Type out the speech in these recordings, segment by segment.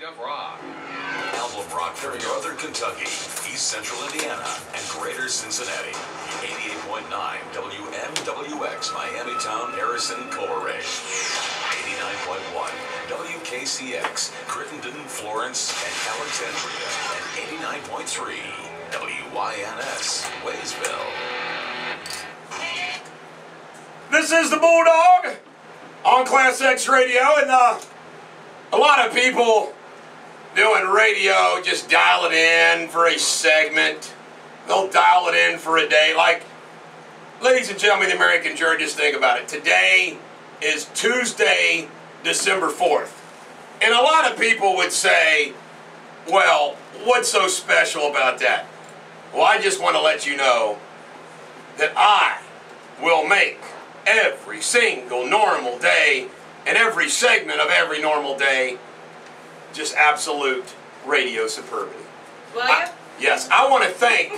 of rock. Album rock for Northern Kentucky, East Central Indiana, and Greater Cincinnati. 88.9 WMWX, Miamitown, Harrison, Coleraine. 89.1 WKCX, Crittenden, Florence, and Alexandria. And 89.3 WYNS, Waysville. This is the Bulldog on ClassX Radio, and a lot of people doing radio just dial it in for a segment. They'll dial it in for a day. Like, ladies and gentlemen, the American jury, just think about it. Today is Tuesday, December 4th. And a lot of people would say, well, what's so special about that? Well, I just want to let you know that I will make every single normal day and every segment of every normal day just absolute radio superbity. Will you? Yes, I want to thank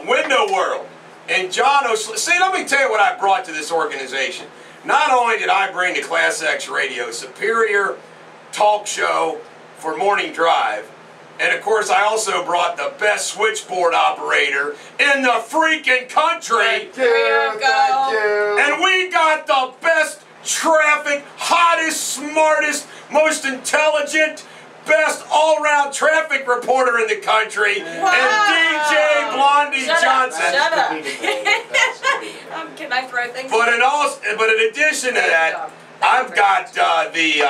Window World and John O'Sleep. See, let me tell you what I brought to this organization. Not only did I bring to ClassX Radio superior talk show for morning drive, and of course I also brought the best switchboard operator in the freaking country. Thank you. And we got the best traffic, hottest, smartest, most intelligent, best all-round traffic reporter in the country. Wow. And DJ Blondie Johnson. Shut up. Can I throw things? But in addition to that, I've got the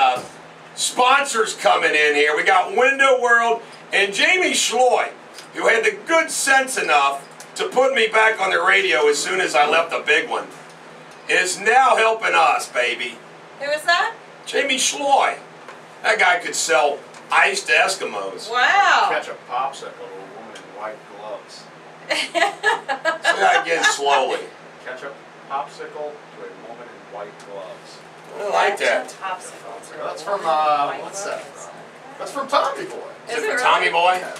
sponsors coming in here. We got Window World and Jamie Schloy, who had the good sense enough to put me back on the radio as soon as I left the big one, is now helping us, baby. Who is that? Jamie Schloy. That guy could sell ice to Eskimos. Wow. Catch a popsicle to a woman in white gloves. Say that again slowly. Catch a popsicle to a woman in white gloves. I like that. That's from, what's that from? That's from Tommy Boy. Is it from Tommy Boy? Yeah,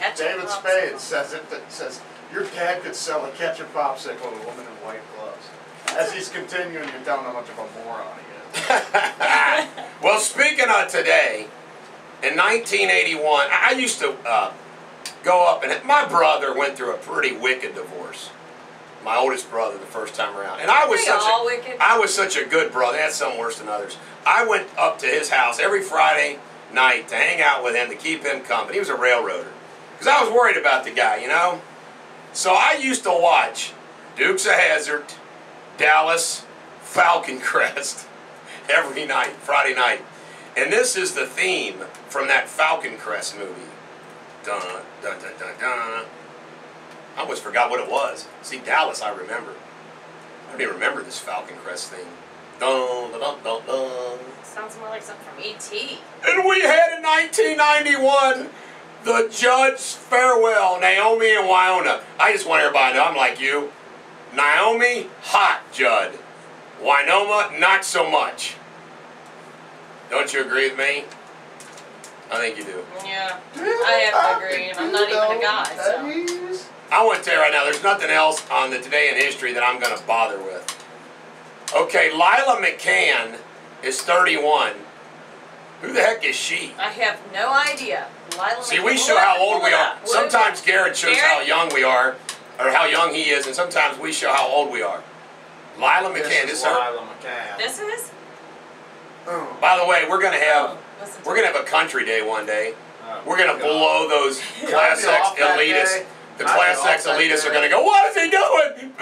it's, David Spade says it. That says, your dad could sell a ketchup popsicle to a woman in white gloves. As he's continuing, you don't know how much of a moron he is. Well, speaking of today, in 1981, I used to go up, and my brother went through a pretty wicked divorce. My oldest brother, the first time around, and I was such a good brother. That's some worse than others. I went up to his house every Friday night to hang out with him, to keep him company. He was a railroader, because I was worried about the guy, you know. So I used to watch Dukes of Hazzard, Dallas, Falcon Crest every night, Friday night. And this is the theme from that Falcon Crest movie. Dun, dun, dun, dun, dun. I almost forgot what it was. See, Dallas I remember. I don't even remember this Falcon Crest thing. Dun, dun, dun, dun, dun. Sounds more like something from E.T. And we had in 1991 the Judge's Farewell, Naomi and Wyona. I just want everybody to know I'm like you. Naomi, hot, Judd. Wynoma, not so much. Don't you agree with me? I think you do. Yeah, I have to agree, and I'm not even a guy, so. I want to tell you right now, there's nothing else on the Today in History that I'm going to bother with. Okay, Lila McCann is 31. Who the heck is she? I have no idea. Lila See, McCann. we show how old we are. We'll Sometimes Garrett shows how Garrett? young we are, or how young he is, and sometimes we show how old we are. Lila McCann, This is her. Lila McCann. This is? Oh. By the way, we're gonna have Listen to we're gonna have a country day one day. Oh, We're gonna blow those ClassX off that elitists. day. The I'll be ClassX off that elitists day. are gonna go, what is he doing?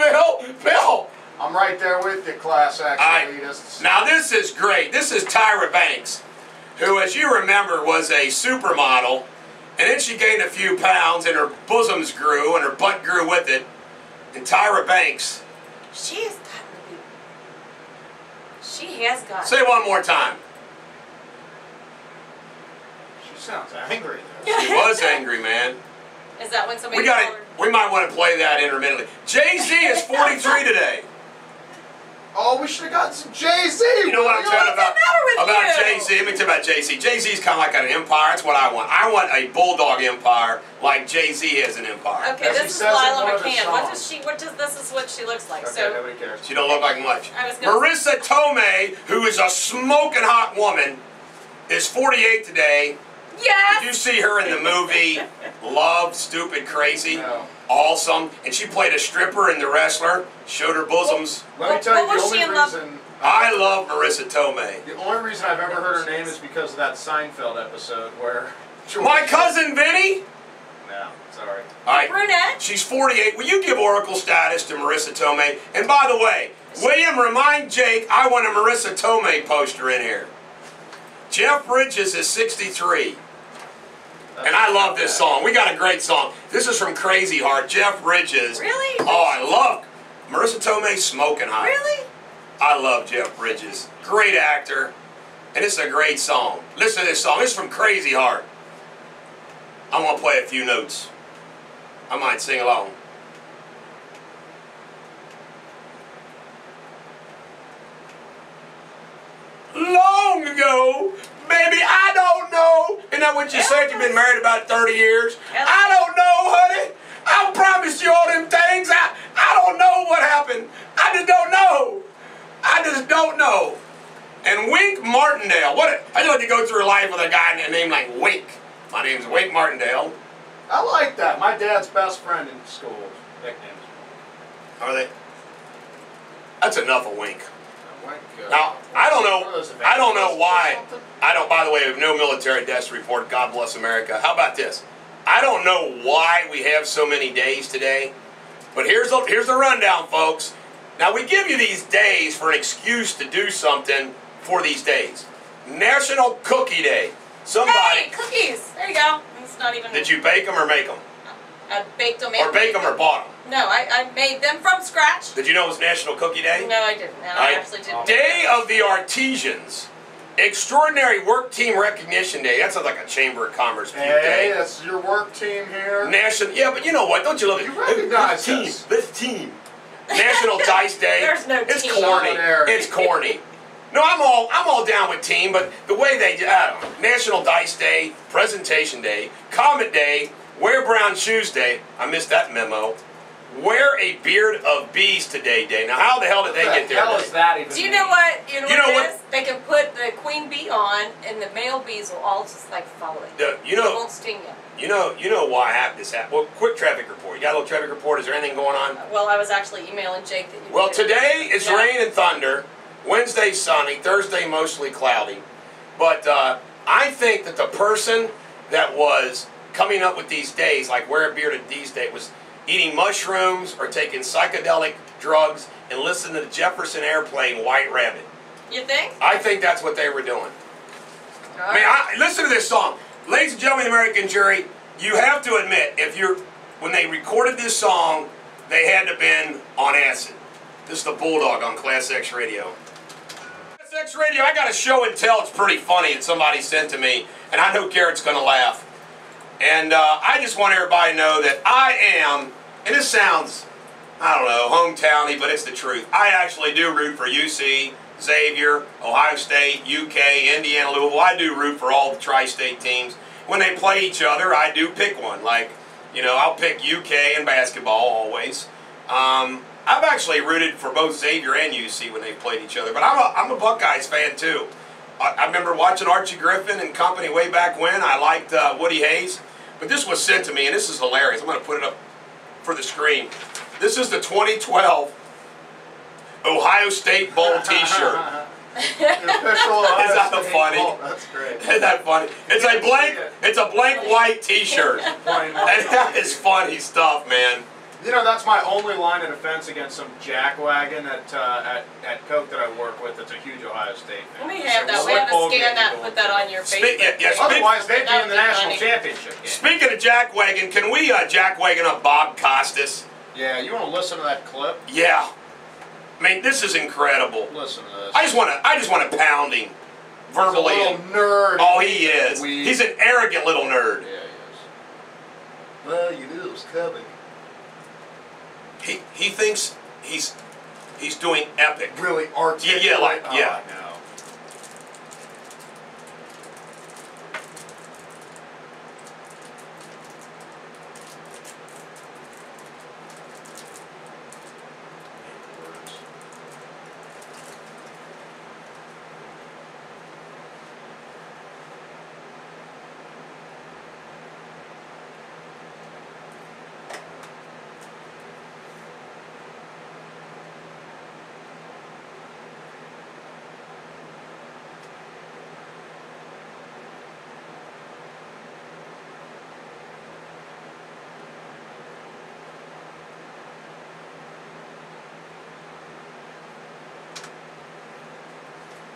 Bill! I'm right there with you, ClassX elitists. Now this is great. This is Tyra Banks, who, as you remember, was a supermodel, and then she gained a few pounds, and her bosoms grew, and her butt grew with it. And Tyra Banks. She has gotten to be. She has gotten. Say it one more time. She sounds angry though. She was angry, man. Is that when somebody? We might want to play that intermittently. Jay-Z is 43 today. Oh, we should have gotten some Jay-Z. You know what I'm talking about? What's the matter with you? Jay-Z. Let me tell you about Jay-Z. Jay-Z's kind of like an empire. That's what I want. I want a Bulldog empire like Jay-Z has an empire. Okay, As he this is says in Lila one of his McCann. songs. This is what she looks like. Okay, So nobody cares. She don't look like much. I was gonna Marissa Tomei, who is a smoking hot woman, is 48 today. Yes. Did you see her in the movie Love, Stupid, Crazy? No. Awesome. And she played a stripper in The Wrestler, showed her bosoms. Let me tell you, What was the she only in love- reason I love Marissa Tomei. the only reason I've ever heard her name is because of that Seinfeld episode where George My cousin Vinny? No, sorry. All right. Brunette. She's 48. Will you give Oracle status to Marissa Tomei? And by the way, William, remind Jake I want a Marissa Tomei poster in here. Jeff Bridges is 63. And I love this song. We got a great song. This is from Crazy Heart. Jeff Bridges. Really? Oh, I love Marissa Tomei, Smoking Hot. Really? I love Jeff Bridges. Great actor. And it's a great song. Listen to this song. This is from Crazy Heart. I'm going to play a few notes. I might sing along. Long ago, baby, I don't know. Isn't that what you said? You've been married about 30 years. I don't know, honey. I promised you all them things. I don't know what happened. I just don't know. I just don't know. And Wink Martindale. I just like to go through life with a guy named like Wink. My name's Wink Martindale. I like that. My dad's best friend in school. Nicknames. Are they? That's enough of Wink. Wink, Now, I don't know why. Something? I don't, by the way, we have no military deaths report. God bless America. How about this? I don't know why we have so many days today, but here's the rundown, folks. Now, we give you these days for an excuse to do something for these days. National Cookie Day. Somebody. Hey, cookies. There you go. It's not even. Did you bake them or make them? I baked them. Or bake them or bought them? No, I made them from scratch. Did you know it was National Cookie Day? No, I didn't. And I actually didn't. Day of the Artisans. Extraordinary Work Team Recognition Day. That sounds like a Chamber of Commerce puke Hey, day. that's your work team here. Yeah, but you know what? Don't you love it? You recognize this this. team. This team. National Dice Day. There's no It's team. corny. Solidarity. It's corny. No, I'm all down with team, but the way they National Dice Day, Presentation Day, Comet Day, Wear Brown Shoes Day. I missed that memo. Wear a beard of bees today day. Now, how the hell did they get there? What the hell is that even? Do you know what? You know know what what? it is? They can put the queen bee on, and the male bees will all just like follow it. You It know, won't sting you. you know why this happened. Well, quick traffic report. You got a little traffic report? Is there anything going on? Well, I was actually emailing Jake that you. Well, did. today is Yeah. rain and thunder. Wednesday sunny. Thursday mostly cloudy. But I think that the person that was coming up with these days, like wear a beard of these days, was eating mushrooms or taking psychedelic drugs and listening to the Jefferson Airplane White Rabbit. You think? I think that's what they were doing. All I mean, right. listen to this song. Ladies and gentlemen of the American jury, you have to admit, when they recorded this song, they had to have been on acid. This is the Bulldog on ClassX Radio. ClassX Radio, I got a show and tell. It's pretty funny that somebody sent to me, and I know Garrett's going to laugh. And I just want everybody to know that I am, and this sounds, I don't know, hometowny, but it's the truth. I actually do root for UC, Xavier, Ohio State, UK, Indiana, Louisville. I do root for all the tri-state teams. When they play each other, I do pick one. Like, you know, I'll pick UK in basketball always. I've actually rooted for both Xavier and UC when they've played each other. But I'm a Buckeyes fan too. I remember watching Archie Griffin and company way back when. I liked Woody Hayes. But this was sent to me, and this is hilarious. I'm going to put it up for the screen. This is the 2012 Ohio State Bowl T-shirt. The official Ohio Is that State funny? Bowl. That's great. Isn't that funny? It's a blank white T-shirt. Plain white. And that is funny stuff, man. You know, that's my only line of defense against some jackwagon at Coke that I work with that's a huge Ohio State fan. Let me have that. So We have what bowl to scan game that you and put going that to? on your Speak- Facebook. yeah, Otherwise, they'd be That in would the be national funny. championship game. Speaking of jackwagon, can we jackwagon up Bob Costas? Yeah, you want to listen to that clip? Yeah. I mean, this is incredible. Listen to this. I just want to pound him verbally. He's a little nerd. Oh, he is. Weed. He's an arrogant little nerd. Yeah, he is. Well, you knew it was coming. He thinks he's doing epic. Really articulate. Yeah, like, Oh, yeah. I know.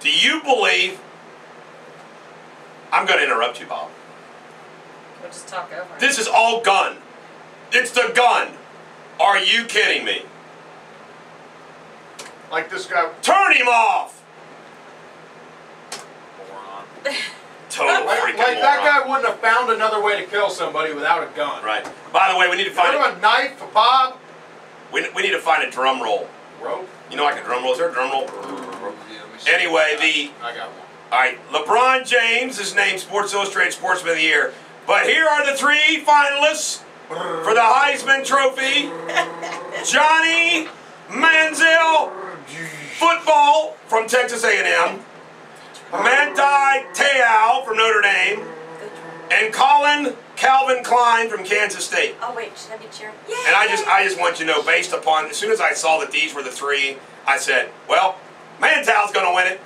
Do you believe... I'm going to interrupt you, Bob. We'll just talk over it. This is all gun. It's the gun. Are you kidding me? Like this guy. Turn him off! Moron. Total Like freaking that moron. guy wouldn't have found another way to kill somebody without a gun. Right. By the way, we need to find a knife, Bob. we need to find a drum roll. Rope. You know, like a drum roll. Is there a drum roll? Yeah, let me see. Anyway, I got one. all right, LeBron James is named Sports Illustrated Sportsman of the Year. But here are the 3 finalists for the Heisman Trophy. Johnny Manziel, football from Texas A&M. Manti Te'o from Notre Dame. And Colin Calvin Klein from Kansas State. Oh wait, should I be cheering? Yeah. And I just want you to know, based upon, as soon as I saw that these were the 3, I said, well, Mantel's going to win it.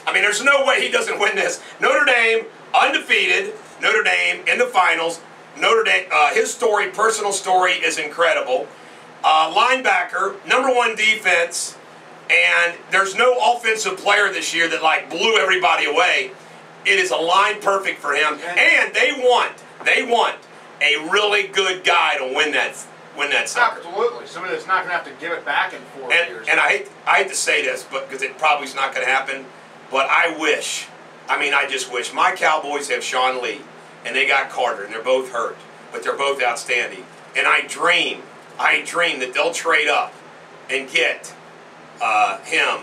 I mean, there's no way he doesn't win this. Notre Dame, undefeated. Notre Dame in the finals. Notre Dame, his story, personal story is incredible. Linebacker, #1 defense, and there's no offensive player this year that like blew everybody away. It is a line perfect for him, and they want a really good guy to win that sucker. Absolutely. Somebody that's not going to have to give it back in 4 years. And I hate to say this, but because it probably is not going to happen, but I just wish. My Cowboys have Sean Lee, and they got Carter, and they're both hurt, but they're both outstanding. And I dream that they'll trade up and get him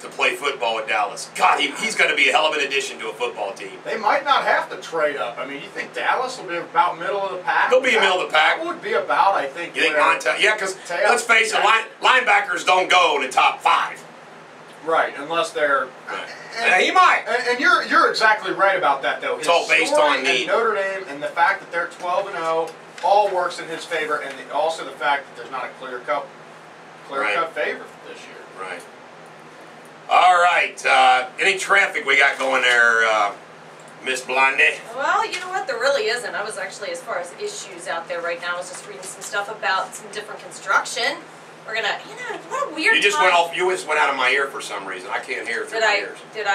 to play football at Dallas. God, he's going to be a hell of an addition to a football team. They might not have to trade up. I mean, you think Dallas will be about middle of the pack? They'll be middle of the pack. That would be about, I think. You think Monta? Yeah, because let's face it, linebackers don't go in the top 5. Right, unless they're. He might. And you're exactly right about that, though. It's all based on need. Notre Dame and the fact that they're 12-0 all works in his favor, and also the fact that there's not a clear-cut favorite this year. Right. All right. Any traffic we got going there, Miss Blondie? Well, you know what? There really isn't. I was actually, as far as issues out there right now, I was just reading some stuff about some different construction. We're gonna, what a weird You just time. You just went out of my ear for some reason. I can't hear through my ears. Did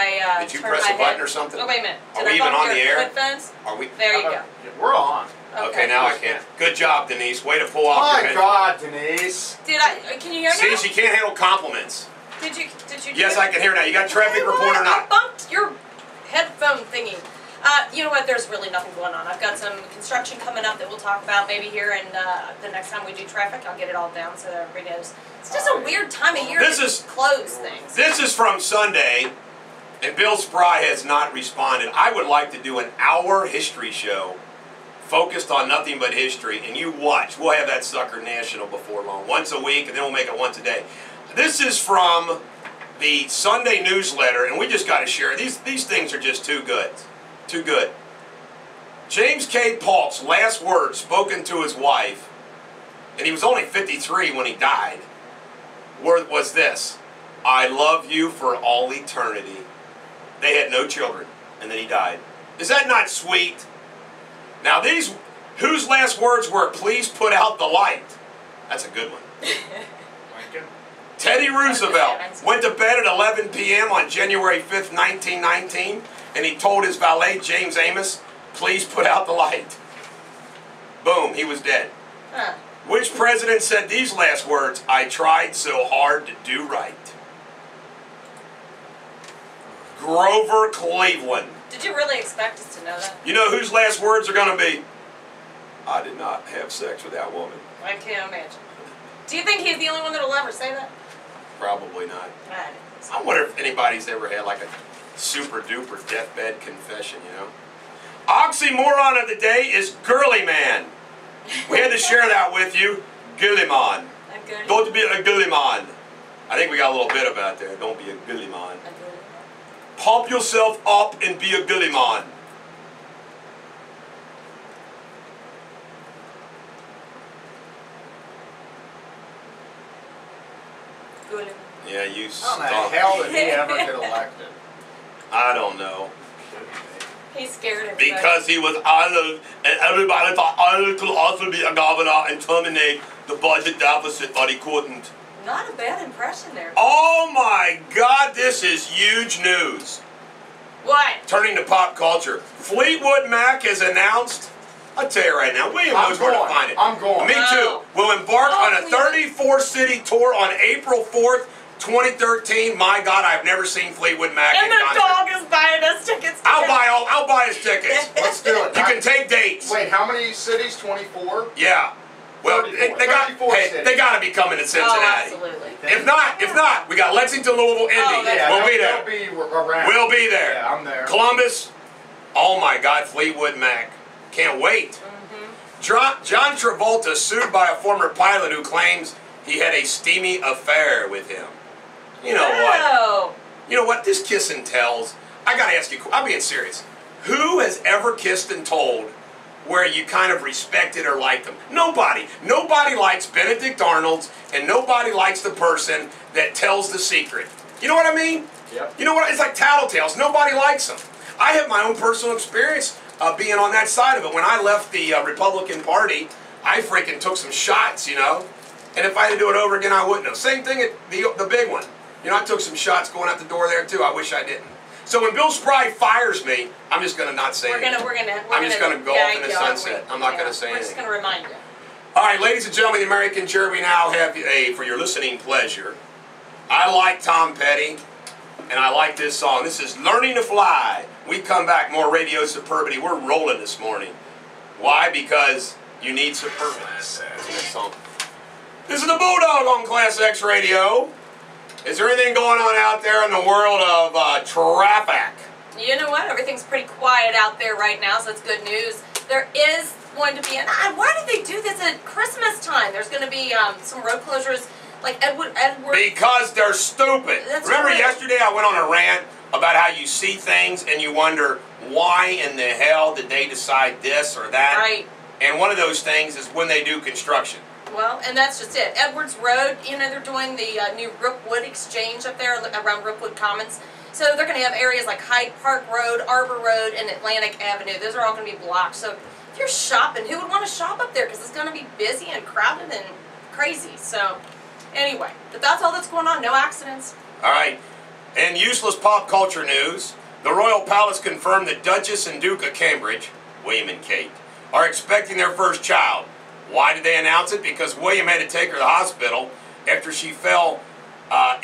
you turn press my a button head? or something? Oh, wait a minute. Are Did we I even bump on the your air? headphones? Are we? There you go. Yeah, we're on. Okay, now I can. Good job, Denise. Way to pull off your My head. God, Denise. Can you hear See, now? she can't handle compliments. Did you Yes, I can hear now. You got traffic report or I not? bumped your headphone thingy. You know what? There's really nothing going on. I've got some construction coming up that we'll talk about maybe here, and the next time we do traffic, I'll get it all down so that everybody knows. It's just a weird time of year to close things. This is from Sunday, and Bill Spry has not responded. I would like to do an hour history show focused on nothing but history, and you watch. We'll have that sucker national before long. Once a week, and then we'll make it once a day. This is from the Sunday newsletter, and we just got to share. These things are just too good. Too good. James K. Polk's last words spoken to his wife, and he was only 53 when he died, was this: "I love you for all eternity." They had no children, and then he died. Is that not sweet? Now whose last words were, "Please put out the light"? That's a good one. Lincoln. Teddy Roosevelt went to bed at 11 p.m. on January 5th, 1919, and he told his valet, James Amos, "Please put out the light." Boom, he was dead. Huh. Which president said these last words? "I tried so hard to do right"? Grover Cleveland. Did you really expect us to know that? You know whose last words are going to be? "I did not have sex with that woman." I can't imagine. Do you think he's the only one that'll ever say that? Probably not. I don't think so. I wonder if anybody's ever had like a super duper deathbed confession, you know? Oxymoron of the day is girly man. We had to share that with you. Girly man. A good. Don't be a girly man. I think we got a little bit about there. Don't be a girly man. A good. Pump yourself up and be a girly man. Good. Yeah, you How in the stunk. hell did he ever get elected? I don't know. He's scared of everybody. Because he was honored, and everybody thought Arnold could also be a governor and terminate the budget deficit, but he couldn't. Not a bad impression there. Oh my God, this is huge news. What? Turning to pop culture. Fleetwood Mac has announced, I'll tell you right now, William knows where to find it. I'm going. Me too. We'll embark on a Fleetwood. 34-city tour on April 4th, 2013. My God, I've never seen Fleetwood Mac And in the concert. dog is buying us tickets. I'll buy his tickets. Let's do it. You can take dates. Wait, how many cities? 24? Yeah. Well, 34. they got 34 cities. they got to be coming to Oh, Cincinnati. absolutely. If not, we got Lexington, Louisville, Indy. Oh, that's we'll be there. They'll be around. We'll be there. Yeah, I'm there. Columbus. Oh my God, Fleetwood Mac. Can't wait. John Travolta sued by a former pilot who claims he had a steamy affair with him. You know what? Oh. You know what? This kiss and tells. I gotta ask you. I'm being serious. Who has ever kissed and told where you kind of respected or liked them? Nobody. Nobody likes Benedict Arnold's, and nobody likes the person that tells the secret. You know what I mean? Yep. You know what? It's like tattletales. Nobody likes them. I have my own personal experience being on that side of it. When I left the Republican Party, I freaking took some shots, you know? And if I had to do it over again, I wouldn't have. Same thing at the big one. You know, I took some shots going out the door there, too. I wish I didn't. So when Bill Spry fires me, I'm just going to not say anything. I'm just going to go off in the sunset. I'm not going to say anything. We're just going to remind you. All right, ladies and gentlemen, the American jury now have for your listening pleasure. I like Tom Petty, and I like this song. This is Learning to Fly. We come back, more Radio Superbity. We're rolling this morning. Why? Because you need superbity. This is the Bulldog on ClassX Radio. Is there anything going on out there in the world of traffic? You know what? Everything's pretty quiet out there right now, so it's good news. There is going to be why did they do this at Christmas time? There's going to be some road closures, like Edward. Because they're stupid. That's Remember right. yesterday I went on a rant about how you see things and you wonder why in the hell did they decide this or that? Right. And one of those things is when they do construction. Well, and that's just it. Edwards Road, you know, they're doing the new Rookwood Exchange up there around Rookwood Commons. So they're going to have areas like Hyde Park Road, Arbor Road, and Atlantic Avenue. Those are all going to be blocked. So if you're shopping, who would want to shop up there? Because it's going to be busy and crowded and crazy. So anyway, but that's all that's going on. No accidents. All right. In useless pop culture news, the Royal Palace confirmed that Duchess and Duke of Cambridge, William and Kate, are expecting their first child. Why did they announce it? Because William had to take her to the hospital after she fell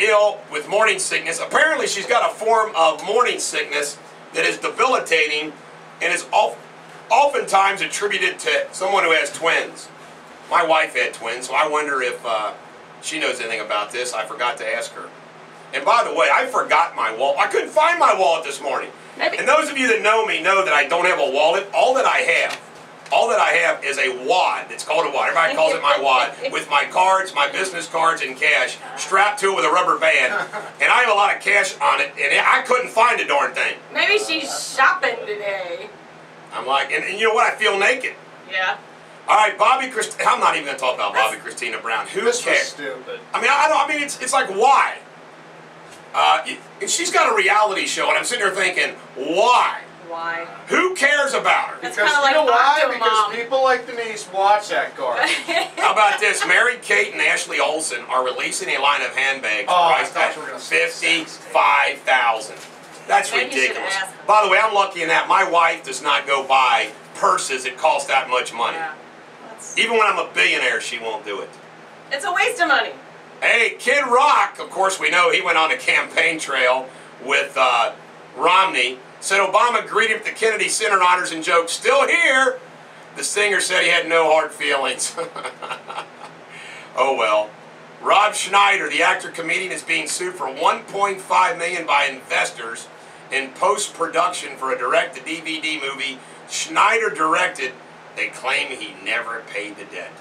ill with morning sickness. Apparently she's got a form of morning sickness that is debilitating and is oftentimes attributed to someone who has twins. My wife had twins, so I wonder if she knows anything about this. I forgot to ask her. And by the way, I forgot my wallet. I couldn't find my wallet this morning. Maybe. And those of you that know me know that I don't have a wallet. All that I have is a wad. It's called a wad. Everybody calls it my wad. With my cards, my business cards, and cash strapped to it with a rubber band. And I have a lot of cash on it, and I couldn't find a darn thing. Maybe she's shopping today. I'm like, and you know what? I feel naked. Yeah. All right, I'm not even going to talk about Bobby Christina Brown. Who This was cares? stupid. I mean, I mean, it's like, why? And she's got a reality show, and I'm sitting there thinking, why? Why? Who cares about her? That's Because kinda like you know why? Octomom. Because people like Denise watch that garbage. How about this? Mary Kate and Ashley Olsen are releasing a line of handbags I priced thought at you were gonna say $55,000. That's Maybe you should ridiculous. ask them. By the way, I'm lucky in that my wife does not go buy purses that cost that much money. Yeah. Even when I'm a billionaire, she won't do it. It's a waste of money. Hey, Kid Rock, of course we know he went on a campaign trail with Romney. Said Obama greeted him at the Kennedy Center honors and joked, "Still here." The singer said he had no hard feelings. Oh well. Rob Schneider, the actor-comedian, is being sued for $1.5 million by investors in post-production for a direct-to-DVD movie Schneider directed. They claim he never paid the debt.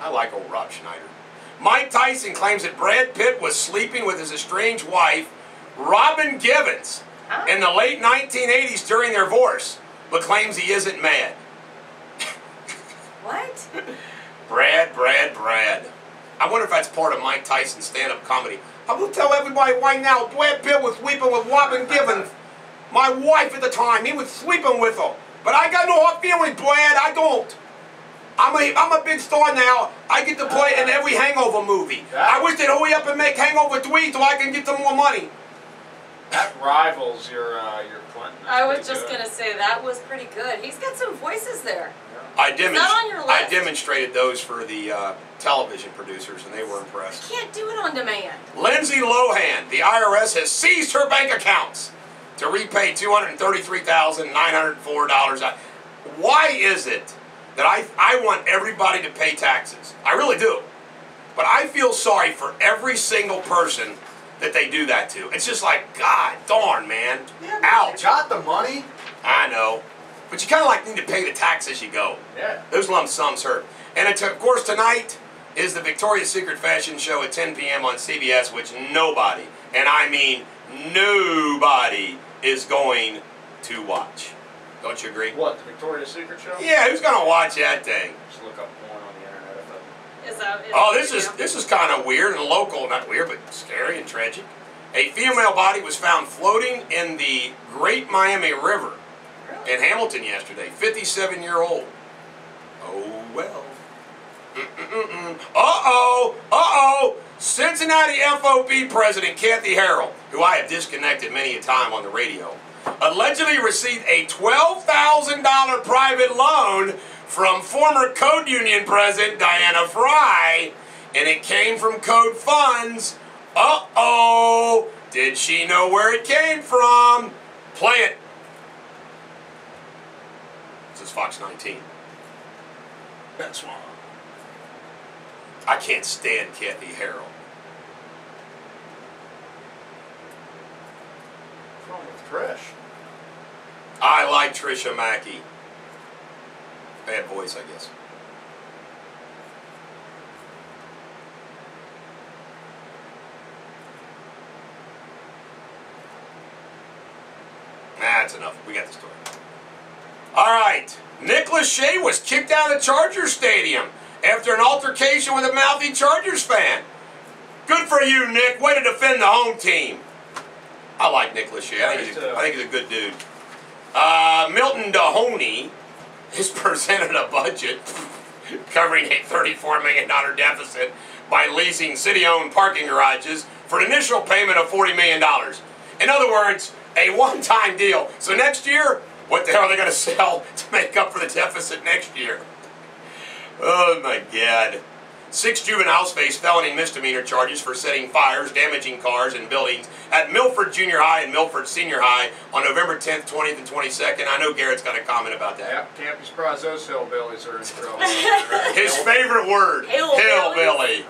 I like old Rob Schneider. Mike Tyson claims that Brad Pitt was sleeping with his estranged wife, Robin Givens, in the late 1980s during their divorce, but claims he isn't mad. What? Brad. I wonder if that's part of Mike Tyson's stand-up comedy. I will tell everybody right now, Brad Pitt was sleeping with Robin Givens, my wife at the time. He was sleeping with her. But I got no hard feelings, Brad. I don't. I'm a big star now. I get to play in every Hangover movie. I wish they'd hurry up and make Hangover 3 so I can get some more money. That rivals your Clinton. I was just gonna say that was pretty good. He's got some voices there. I on your list. I demonstrated those for the television producers, and they were impressed. You can't do it on demand. Lindsay Lohan, the IRS has seized her bank accounts to repay $233,904. Why is it that I want everybody to pay taxes? I really do. But I feel sorry for every single person that they do that to. It's just like, God darn, man. Yeah, ouch. You got the money. I know. But you kind of like need to pay the tax as you go. Yeah. Those lump sums hurt. And of course tonight is the Victoria's Secret Fashion Show at 10 p.m. on CBS, which nobody, and I mean nobody, is going to watch. Don't you agree? What, the Victoria's Secret show? Yeah, who's going to watch that thing? Just look up porn on the internet if it. Oh, this is kind of weird and local. Not weird, but scary and tragic. A female body was found floating in the Great Miami River in Hamilton yesterday. 57-year-old. Oh, well. Uh-oh. Cincinnati FOP President Kathy Harrell, who I have disconnected many a time on the radio, allegedly received a $12,000 private loan from former Code Union President Diana Fry, and it came from Code funds. Uh-oh. Did she know where it came from? Play it. This is Fox 19. That's wrong. I can't stand Kathy Harrell. What's wrong with Trish? I like Trisha Mackey. Bad voice, I guess. That's enough. We got the story. All right. Nick Lachey was kicked out of the Chargers Stadium after an altercation with a mouthy Chargers fan. Good for you, Nick. Way to defend the home team. I like Nick Lachey. I think he's a good dude. Milton Dahoney has presented a budget covering a $34 million deficit by leasing city-owned parking garages for an initial payment of $40 million. In other words, a one-time deal. So next year, what the hell are they going to sell to make up for the deficit next year? Oh, my God. 6 juveniles face felony misdemeanor charges for setting fires, damaging cars, and buildings at Milford Junior High and Milford Senior High on November 10th, 20th, and 22nd. I know Garrett's got a comment about that. Yeah, can't be surprised those hillbillies are in trouble. His favorite word, hillbilly.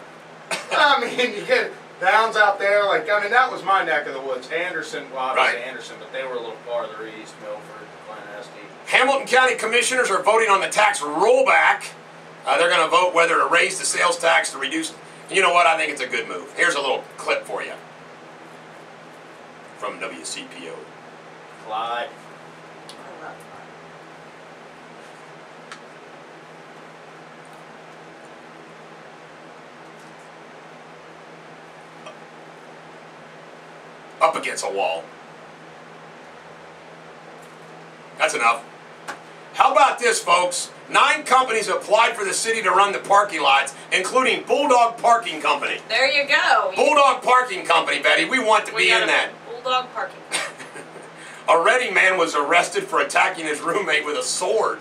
I mean, you get Downs out there, like, I mean, that was my neck of the woods. Anderson, well, obviously Anderson, but they were a little farther east, Milford, Glen Estee. Hamilton County Commissioners are voting on the tax rollback. They're going to vote whether to raise the sales tax to reduce. You know what? I think it's a good move. Here's a little clip for you from WCPO. Clyde. Up against a wall. That's enough. How about this, folks? 9 companies applied for the city to run the parking lots, including Bulldog Parking Company. There you go. Bulldog Parking Company, Betty. We want to be in that. Bulldog Parking. A Reading man was arrested for attacking his roommate with a sword.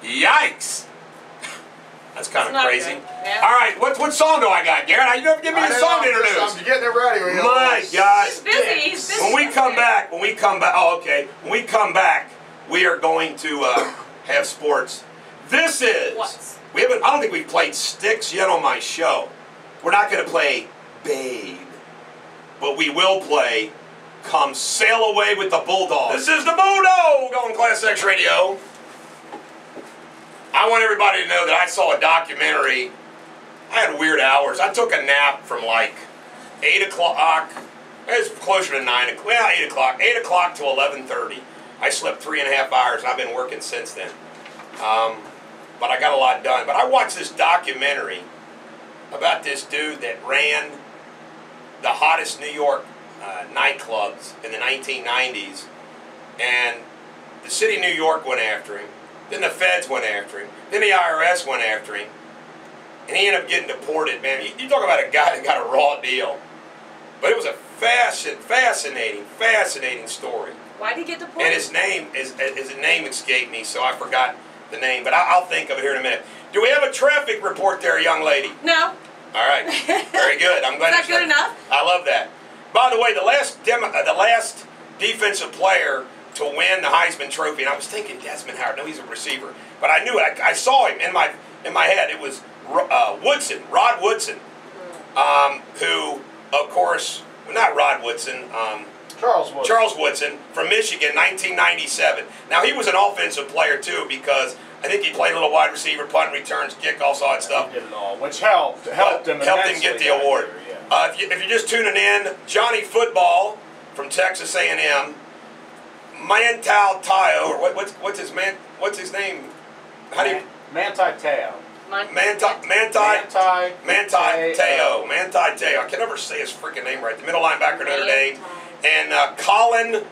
Yikes. That's kind of crazy. Yeah. All right, what song do I got, Garrett? You never give me a song to introduce. I'm getting it ready. My God. He's busy. He's busy. When we come back, when we come back, we are going to have sports. This is, What? I don't think we've played Sticks yet on my show. We're not going to play Babe, but we will play Come Sail Away with the Bulldog. This is the Bulldog on ClassX Radio. I want everybody to know that I saw a documentary. I had weird hours. I took a nap from like 8 o'clock. It was closer to 9 o'clock. Well, 8 o'clock. 8 o'clock to 11:30. I slept 3.5 hours, and I've been working since then. But I got a lot done. But I watched this documentary about this dude that ran the hottest New York nightclubs in the 1990s. And the city of New York went after him. Then the feds went after him. Then the IRS went after him. And he ended up getting deported, man. You talk about a guy that got a raw deal. But it was a fascinating story. Why did he get deported? And his name escaped me, so I forgot the name. But I'll think of it here in a minute. Do we have a traffic report there, young lady? No. All right. Very good. I'm glad. Is that good enough? I love that. By the way, the last defensive player to win the Heisman Trophy, and I was thinking Desmond Howard. No, he's a receiver, but I knew it. I saw him in my head. It was Woodson, Rod Woodson, who, of course, well, not Rod Woodson. Charles Woodson from Michigan, 1997. Now he was an offensive player too, because I think he played a little wide receiver, punt returns, kickoffs, all that stuff. He did it all, which helped him get the award. Yeah. If you're just tuning in, Johnny Football from Texas A&M, Manti Te'o, or what's his name? How do you? Manti Te'o. Manti Te'o. I can never say his freaking name right. The middle linebacker Notre Dame, and Colin.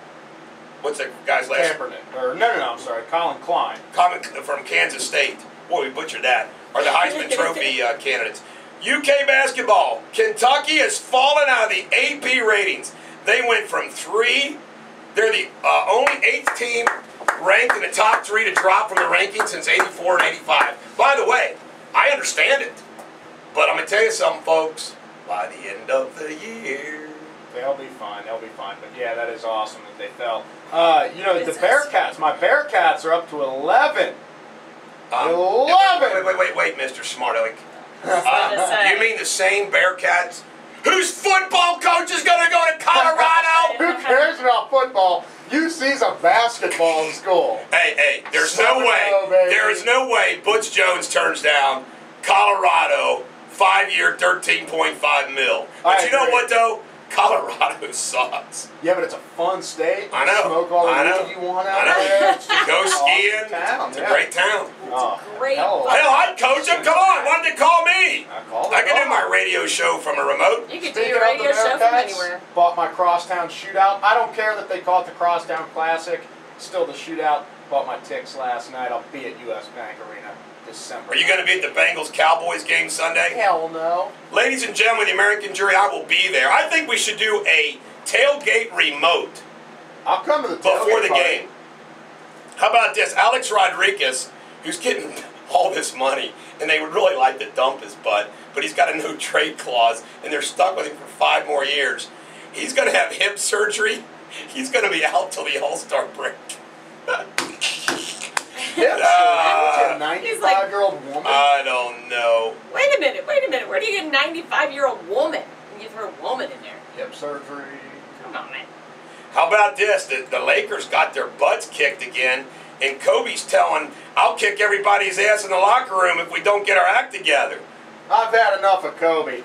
What's that guy's last? Kaepernick. No, I'm sorry, Colin Klein. Colin from Kansas State. Boy, we butchered that. Are the Heisman Trophy candidates. UK basketball. Kentucky has fallen out of the AP ratings. They went from 3. They're the only 8th team ranked in the top 3 to drop from the rankings since 84 and 85. By the way, I understand it. But I'm going to tell you something, folks. By the end of the year, they'll be fine. But yeah, that is awesome that they fell. The Bearcats. My Bearcats are up to 11. 11. Wait, Mr. Smart Aleck. You mean the same Bearcats whose football coach is going to go to Colorado? Who cares about football? UC's a basketball school. Hey, there's no way Butch Jones turns down Colorado 5-year, $13.5 million. But you know what, though? Colorado sucks. Yeah, but it's a fun state. I know. Smoke all the weed you want out there. Go skiing. It's a great town. Great. Hell, I'd coach them. Come on. Why did they call me? I can do my radio show from a remote. You can do your radio show from anywhere. Bought my Crosstown Shootout. I don't care that they call it the Crosstown Classic. Still the Shootout. Bought my tickets last night. I'll be at US Bank Arena December. Are you going to be at the Bengals-Cowboys game Sunday? Hell no. Ladies and gentlemen, the American jury, I will be there. I think we should do a tailgate remote. I'll come to the tailgate before the party. game. How about this? Alex Rodriguez, who's getting all this money, and they would really like to dump his butt, but he's got a no trade clause, and they're stuck with him for 5 more years. He's going to have hip surgery. He's going to be out till the All-Star break. Hip surgery? A 95-year-old woman? I don't know. Wait a minute. Where do you get a 95-year-old woman? You throw a woman in there. Hip surgery. Come on, man. How about this? The Lakers got their butts kicked again, and Kobe's telling, I'll kick everybody's ass in the locker room if we don't get our act together. I've had enough of Kobe.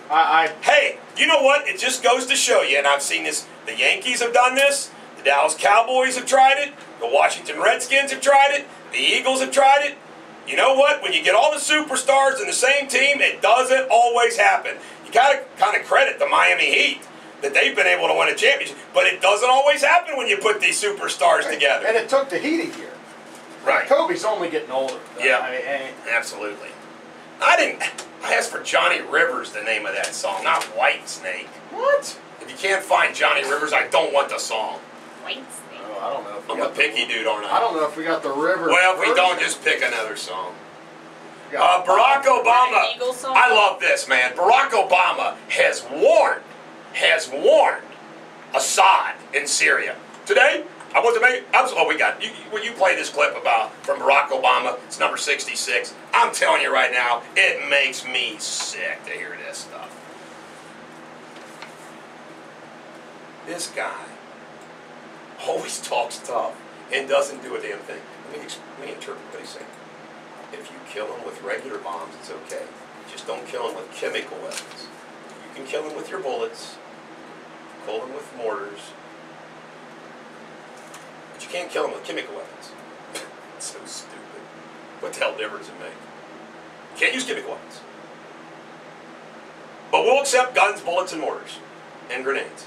Hey, you know what? It just goes to show you, and I've seen this. The Yankees have done this. The Dallas Cowboys have tried it. The Washington Redskins have tried it. The Eagles have tried it. You know what? When you get all the superstars in the same team, it doesn't always happen. You got to kind of credit the Miami Heat that they've been able to win a championship, but it doesn't always happen when you put these superstars together. And it took the Heat a year. Right. Kobe's only getting older. Yeah, absolutely. I asked for Johnny Rivers, the name of that song, not White Snake. What? If you can't find Johnny Rivers, I don't want the song. White Snake. Oh, I don't know. I'm a picky dude, aren't I? I don't know if we got the Rivers. Well, if we don't, just pick another song. Barack Obama. I love this, man. Barack Obama has warned Assad in Syria. Today, you play this clip from Barack Obama. It's number 66. I'm telling you right now, it makes me sick to hear this stuff. This guy always talks tough and doesn't do a damn thing. Let me interpret what he's saying. If you kill him with regular bombs, it's okay. Just don't kill him with chemical weapons. You can kill him with your bullets, kill him with mortars, but you can't kill him with chemical weapons. It's so stupid. What the hell difference does it make? You can't use chemical weapons. But we'll accept guns, bullets, and mortars, and grenades.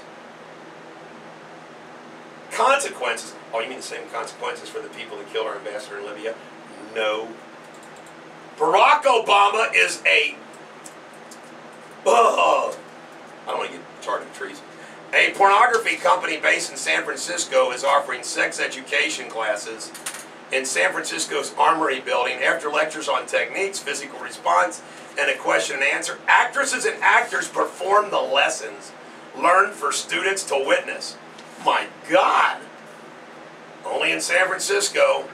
Consequences. Oh, you mean the same consequences for the people that killed our ambassador in Libya? No. Barack Obama is a... I don't want to get charged with trees. A pornography company based in San Francisco is offering sex education classes in San Francisco's Armory building. After lectures on techniques, physical response, and a question and answer, actresses and actors perform the lessons learned for students to witness. My God! Only in San Francisco.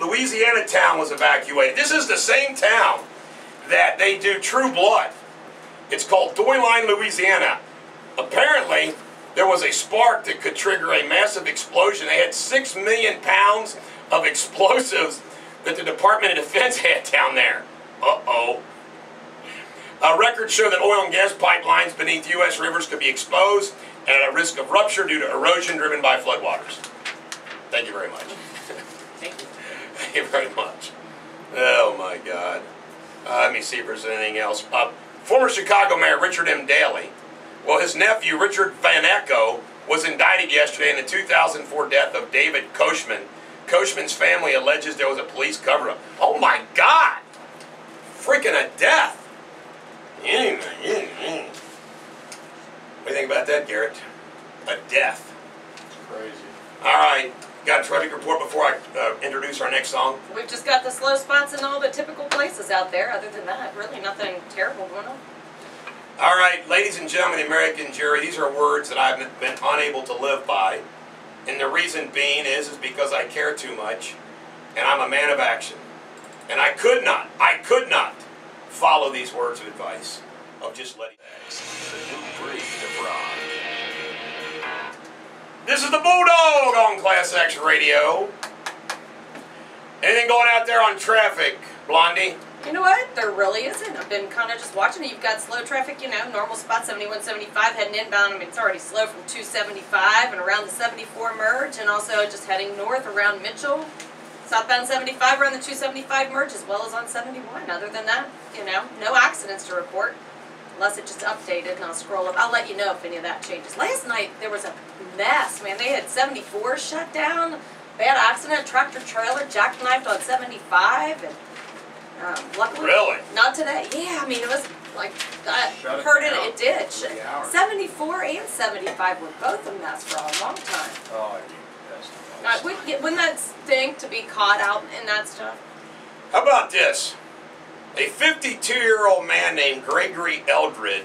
Louisiana town was evacuated. This is the same town that they do True Blood. It's called Doyline, Louisiana. Apparently, there was a spark that could trigger a massive explosion. They had 6 million pounds of explosives that the Department of Defense had down there. Uh-oh. Records show that oil and gas pipelines beneath U.S. rivers could be exposed and at a risk of rupture due to erosion driven by floodwaters. Thank you very much. Thank you. Thank you very much. Oh, my God. Let me see if there's anything else. Former Chicago Mayor Richard M. Daley. Well, his nephew, Richard Van Echo, was indicted yesterday in the 2004 death of David Koshman. Koshman's family alleges there was a police cover-up. Oh, my God! Freaking a death! What do you think about that, Garrett? A death. Crazy. All right. Got a traffic report before I introduce our next song? We've just got the slow spots in all the typical places out there. Other than that, really nothing terrible going on. All right, ladies and gentlemen, the American jury, these are words that I've been unable to live by. And the reason being is because I care too much, and I'm a man of action. And I could not follow these words of advice of just letting... The new breed of rock. This is the Bulldog on ClassX Radio. Anything going out there on traffic, Blondie? You know what? There really isn't. I've been kind of just watching it. You've got slow traffic, you know, normal spot 7175 heading inbound. I mean, it's already slow from 275 and around the 74 merge, and also just heading north around Mitchell. Southbound 75 around the 275 merge, as well as on 71. Other than that, you know, no accidents to report. Unless it just updated, and I'll scroll up. I'll let you know if any of that changes. Last night, there was a mess, man. They had 74 shut down. Bad accident, tractor trailer jackknifed on 75, and luckily, Really? not today. Yeah, I mean, it was like, I heard it did. 74 and 75 were both a mess for a long time. Oh, I mean, Wouldn't that stink to be caught out in that stuff? How about this? A 52-year-old man named Gregory Eldred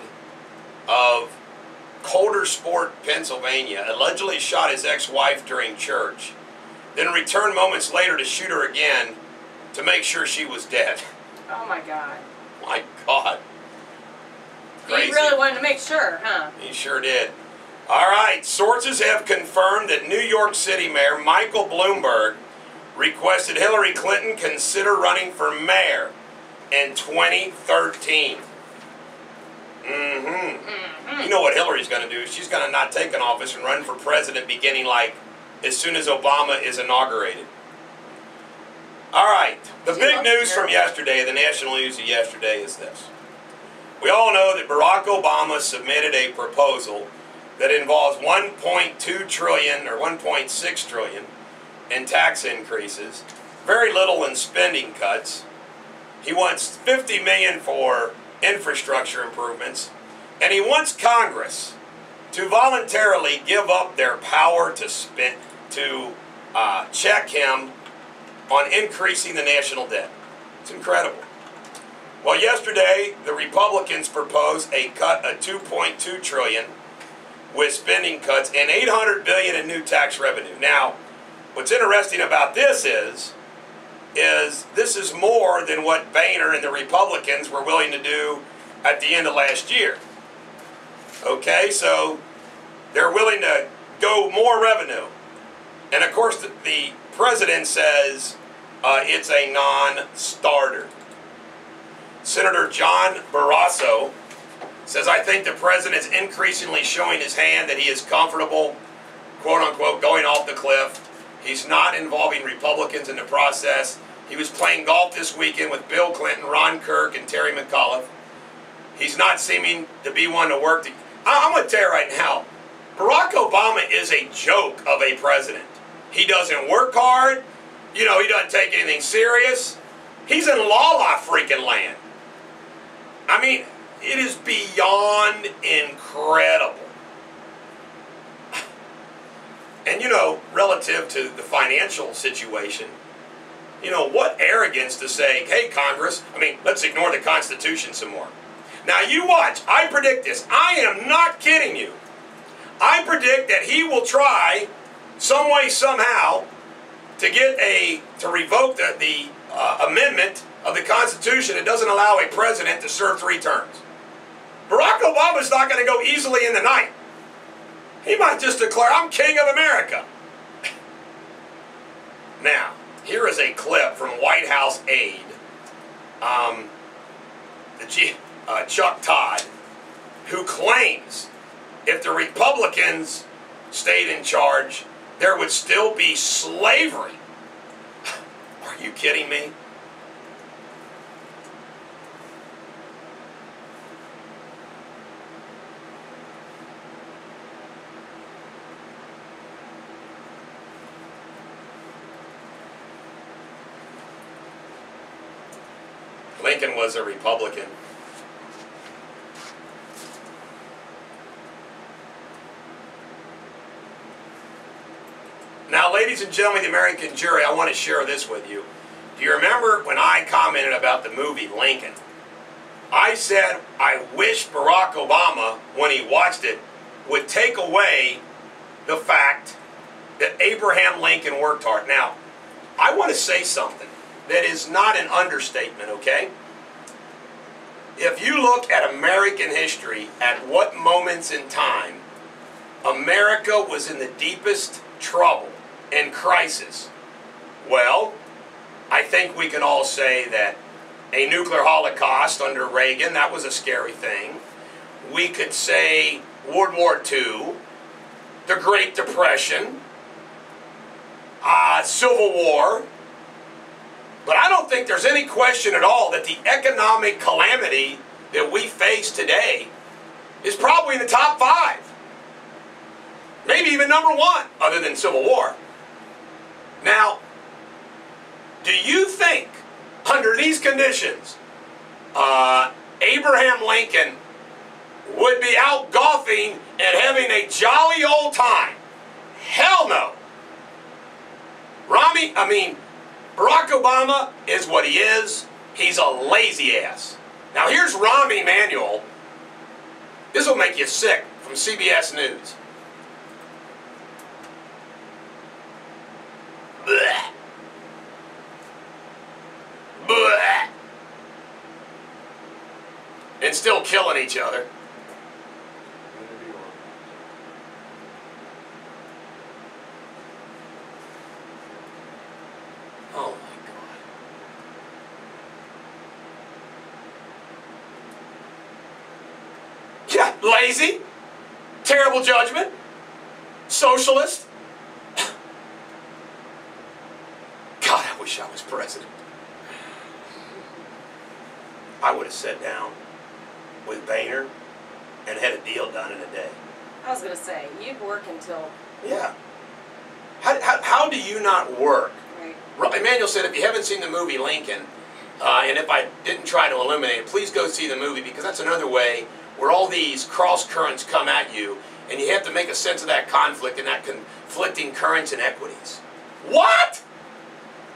of Coldersport, Pennsylvania, allegedly shot his ex-wife during church, then returned moments later to shoot her again to make sure she was dead. Oh my God. My God. Crazy. He really wanted to make sure, huh? He sure did. All right, sources have confirmed that New York City Mayor Michael Bloomberg requested Hillary Clinton consider running for mayor in 2013. You know what Hillary's going to do? She's going to not take an office and run for president beginning like as soon as Obama is inaugurated. All right, the big news from yesterday, the national news of yesterday is this. We all know that Barack Obama submitted a proposal that involves $1.2 trillion or $1.6 trillion in tax increases, very little in spending cuts. He wants $50 million for infrastructure improvements, and he wants Congress to voluntarily give up their power to check him on increasing the national debt. It's incredible. Well, yesterday the Republicans proposed a cut of $2.2 trillion with spending cuts and $800 billion in new tax revenue. Now, what's interesting about this is this is more than what Boehner and the Republicans were willing to do at the end of last year. Okay, so they're willing to go more revenue. And of course, the president says it's a non-starter. Senator John Barrasso says, I think the president is increasingly showing his hand that he is comfortable, quote unquote, going off the cliff. He's not involving Republicans in the process. He was playing golf this weekend with Bill Clinton, Ron Kirk, and Terry McAuliffe. He's not seeming to be one to work. I'm going to tell you right now, Barack Obama is a joke of a president. He doesn't work hard. he doesn't take anything serious. He's in la-la freaking land. I mean, it is beyond incredible. And relative to the financial situation, what arrogance to say, hey, Congress, let's ignore the Constitution some more. Now you watch, I predict this. I am not kidding you. I predict that he will try some way, somehow, to revoke the amendment of the Constitution that doesn't allow a president to serve 3 terms. Barack Obama's not going to go easily in the night. He might just declare, I'm king of America. Now, here is a clip from White House aide, Chuck Todd, who claims if the Republicans stayed in charge, there would still be slavery. Are you kidding me? Lincoln was a Republican. Now, ladies and gentlemen of the American jury, I want to share this with you. Do you remember when I commented about the movie Lincoln? I said I wish Barack Obama, when he watched it, would take away the fact that Abraham Lincoln worked hard. Now, I want to say something that is not an understatement, okay? If you look at American history, at what moments in time America was in the deepest trouble and crisis, well, I think we can all say that a nuclear holocaust under Reagan, that was a scary thing. We could say World War II, the Great Depression, Civil War. But I don't think there's any question at all that the economic calamity that we face today is probably in the top 5. Maybe even number 1, other than Civil War. Now, do you think, under these conditions, Abraham Lincoln would be out golfing and having a jolly old time? Hell no. Barack Obama is what he is. He's a lazy ass. Now here's Rahm Emanuel. This will make you sick, from CBS News. Blech. Blech. And still killing each other. Oh my God. Yeah, lazy, terrible judgment, socialist. God, I wish I was president. I would have sat down with Boehner and had a deal done in a day. I was going to say, you'd work until... Yeah. How do you not work? Right. Emanuel said, if you haven't seen the movie Lincoln, and if I didn't try to eliminate it, please go see the movie, because that's another way where all these cross currents come at you, and you have to make a sense of that conflict and that conflicting currents and equities. What?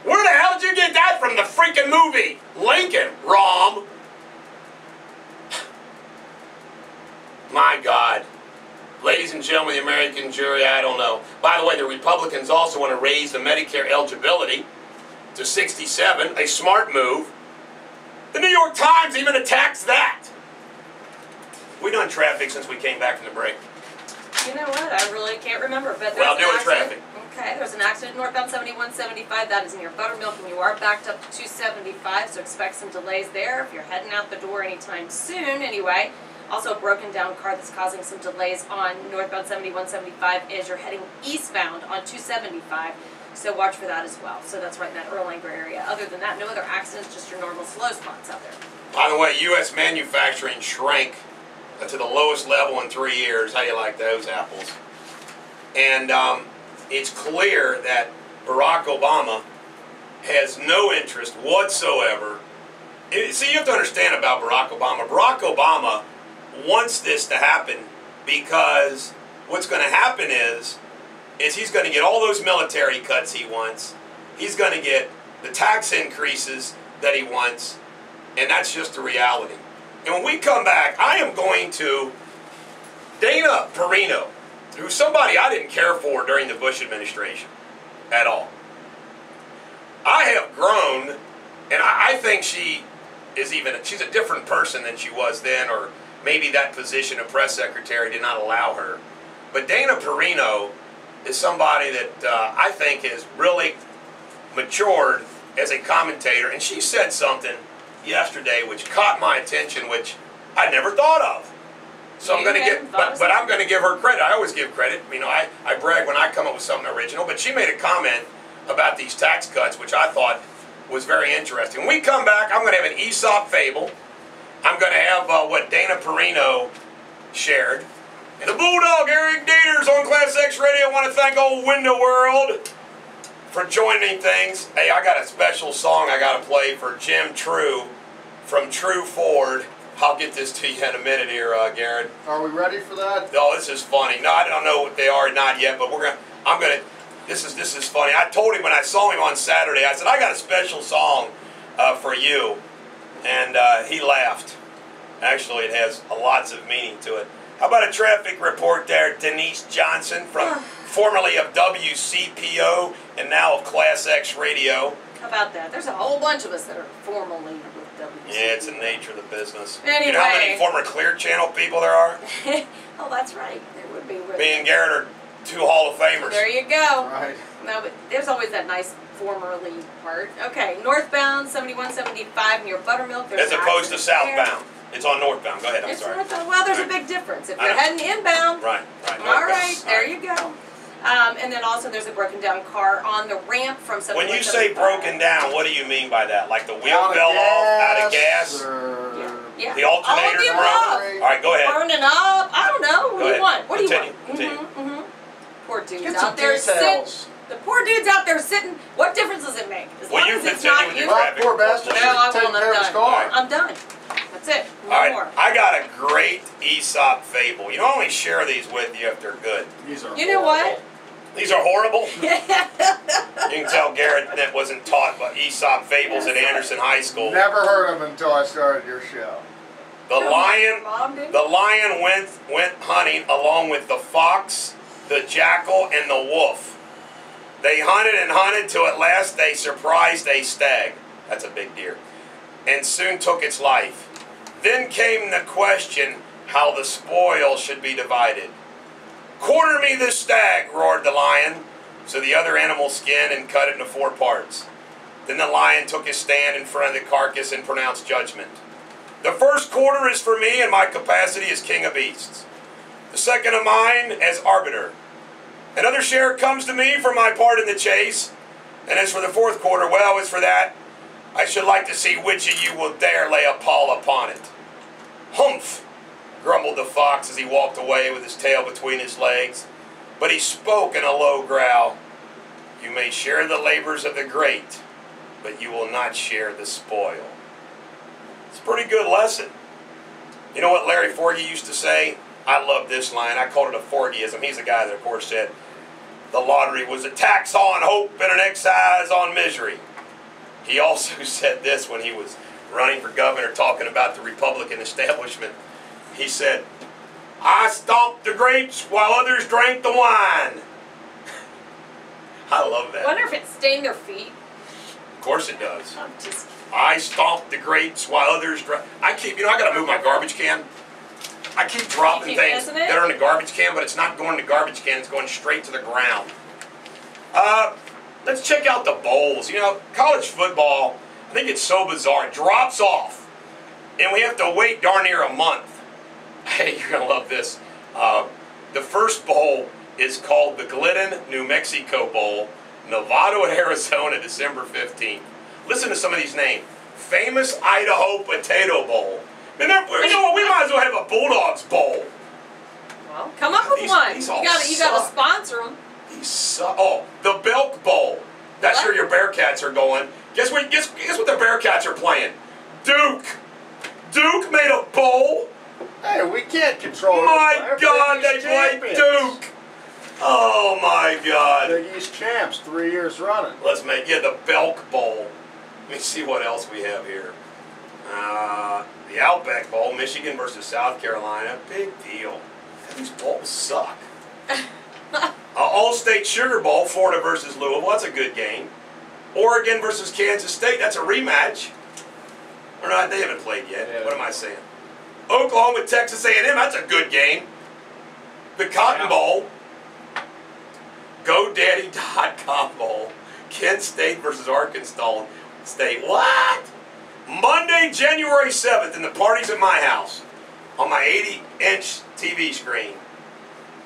Where the hell did you get that from? The freaking movie Lincoln, Rahm? My God. Ladies and gentlemen of the American jury, I don't know. By the way, the Republicans also want to raise the Medicare eligibility to 67, a smart move. The New York Times even attacks that. We done traffic since we came back from the break. You know what? I really can't remember, but Well, doing traffic. Okay, there's an accident northbound 7175. That is near Buttermilk, and you are backed up to 275, so expect some delays there if you're heading out the door anytime soon, anyway. Also, a broken down car that's causing some delays on northbound 7175 as you're heading eastbound on 275. So watch for that as well. So that's right in that Erlanger area. Other than that, no other accidents, just your normal slow spots out there. By the way, U.S. manufacturing shrank to the lowest level in 3 years. How do you like those apples? And it's clear that Barack Obama has no interest whatsoever. See, you have to understand about Barack Obama. Barack Obama wants this to happen because what's going to happen is he's going to get all those military cuts he wants. He's going to get the tax increases that he wants, and that's just the reality. And when we come back, I am going to Dana Perino, who's somebody I didn't care for during the Bush administration at all. I have grown, and I think she's a different person than she was then, or maybe that position of press secretary did not allow her. But Dana Perino is somebody that I think has really matured as a commentator, and she said something yesterday which caught my attention, which I never thought of. So I'm going to give, but I'm going to give her credit. I always give credit. You know, I brag when I come up with something original. But she made a comment about these tax cuts, which I thought was very interesting. When we come back, I'm going to have an Aesop fable. I'm going to have what Dana Perino shared. And the Bulldog, Eric Deters on ClassX Radio. I want to thank old Window World for joining things. Hey, I got a special song I got to play for Jim True from True Ford. I'll get this to you in a minute here, Garrett. Are we ready for that? Oh, this is funny. No, I don't know what they are, not yet, but this is funny. I told him when I saw him on Saturday, I said, I got a special song for you. And he laughed. Actually, it has lots of meaning to it. How about a traffic report there, Denise Johnson, formerly of WCPO and now of ClassX Radio. How about that? There's a whole bunch of us that are formerly with WCPO. Yeah, it's the nature of the business. Anyway. You know how many former Clear Channel people there are? Oh, that's right. There would be. Me and Garrett are two Hall of Famers. There you go. Right. No, but there's always that nice formerly part. Okay, northbound 7175 near Buttermilk. There's As opposed to southbound. It's on northbound. Go ahead. I'm sorry. Northbound. Well, there's a big difference. If you're heading inbound. Right. All right. There you go. And then also there's a broken down car on the ramp from 7175. When you say broken down, what do you mean by that? Like the wheel fell off, out of gas? Yeah. The alternator's broken? All right, go ahead. Burning up. I don't know. What do you want? What do you want? Continue. Poor dudes Get out some there details. sitting. The poor dude's out there sitting. What difference does it make? As Well, long you as it's continue not with you. your traffic. Poor bastard. No, I Take won't. care of his I'm car. done. I'm done. That's it. No All right, more. I got a great Aesop fable. You don't only share these with you if they're good. These are You know what? These are horrible. You can tell Garrett that wasn't taught by Aesop fables at Anderson High School. Never heard of them until I started your show. The lion Mom went hunting along with the fox, the jackal, and the wolf. They hunted and hunted till at last they surprised a stag. That's a big deer. And soon took its life. Then came the question how the spoil should be divided. Quarter me this stag, roared the lion. So the other animal skinned and cut it into 4 parts. Then the lion took his stand in front of the carcass and pronounced judgment. The first quarter is for me in my capacity as king of beasts. The second of mine as arbiter. Another share comes to me for my part in the chase. And as for the 4th quarter, well, as for that, I should like to see which of you will dare lay a paw upon it. Humph, grumbled the fox as he walked away with his tail between his legs. But he spoke in a low growl. You may share the labors of the great, but you will not share the spoil. It's a pretty good lesson. You know what Larry Forgy used to say? I love this line. I called it a Forgyism. He's the guy that, of course, said the lottery was a tax on hope and an excise on misery. He also said this when he was running for governor, talking about the Republican establishment. He said, I stomped the grapes while others drank the wine. I love that. I wonder if it stained their feet. Of course it does. I'm just... I stomped the grapes while others drank. I gotta move my garbage can. I keep dropping things that are in the garbage can, but it's not going to the garbage can, it's going straight to the ground. Let's check out the bowls. You know, college football, I think it's so bizarre. It drops off, and we have to wait darn near a month. Hey, you're going to love this. The first bowl is called the Glidden, New Mexico Bowl, Novato, Arizona, December 15th. Listen to some of these names. Famous Idaho Potato Bowl. You know what? We might as well have a Bulldogs Bowl. Well, come up with one. These You all got to suck. sponsor them. The Belk Bowl. That's What? where your Bearcats are going. Guess what the Bearcats are playing? Duke. Duke made a bowl. Hey, we can't control it. My God, they played Duke. Oh my God. Big East champs, 3 years running. Let's the Belk Bowl. Let me see what else we have here. The Outback Bowl, Michigan versus South Carolina. Big deal. These bowls suck. All-State Sugar Bowl, Florida versus Louisville. That's a good game. Oregon versus Kansas State. That's a rematch. Or not? They haven't played yet. Yeah. What am I saying? Oklahoma, Texas A&M. That's a good game. The Cotton Bowl. GoDaddy.com Bowl. Kent State versus Arkansas State. What? Monday, January 7th, and the party's at my house on my 80-inch TV screen.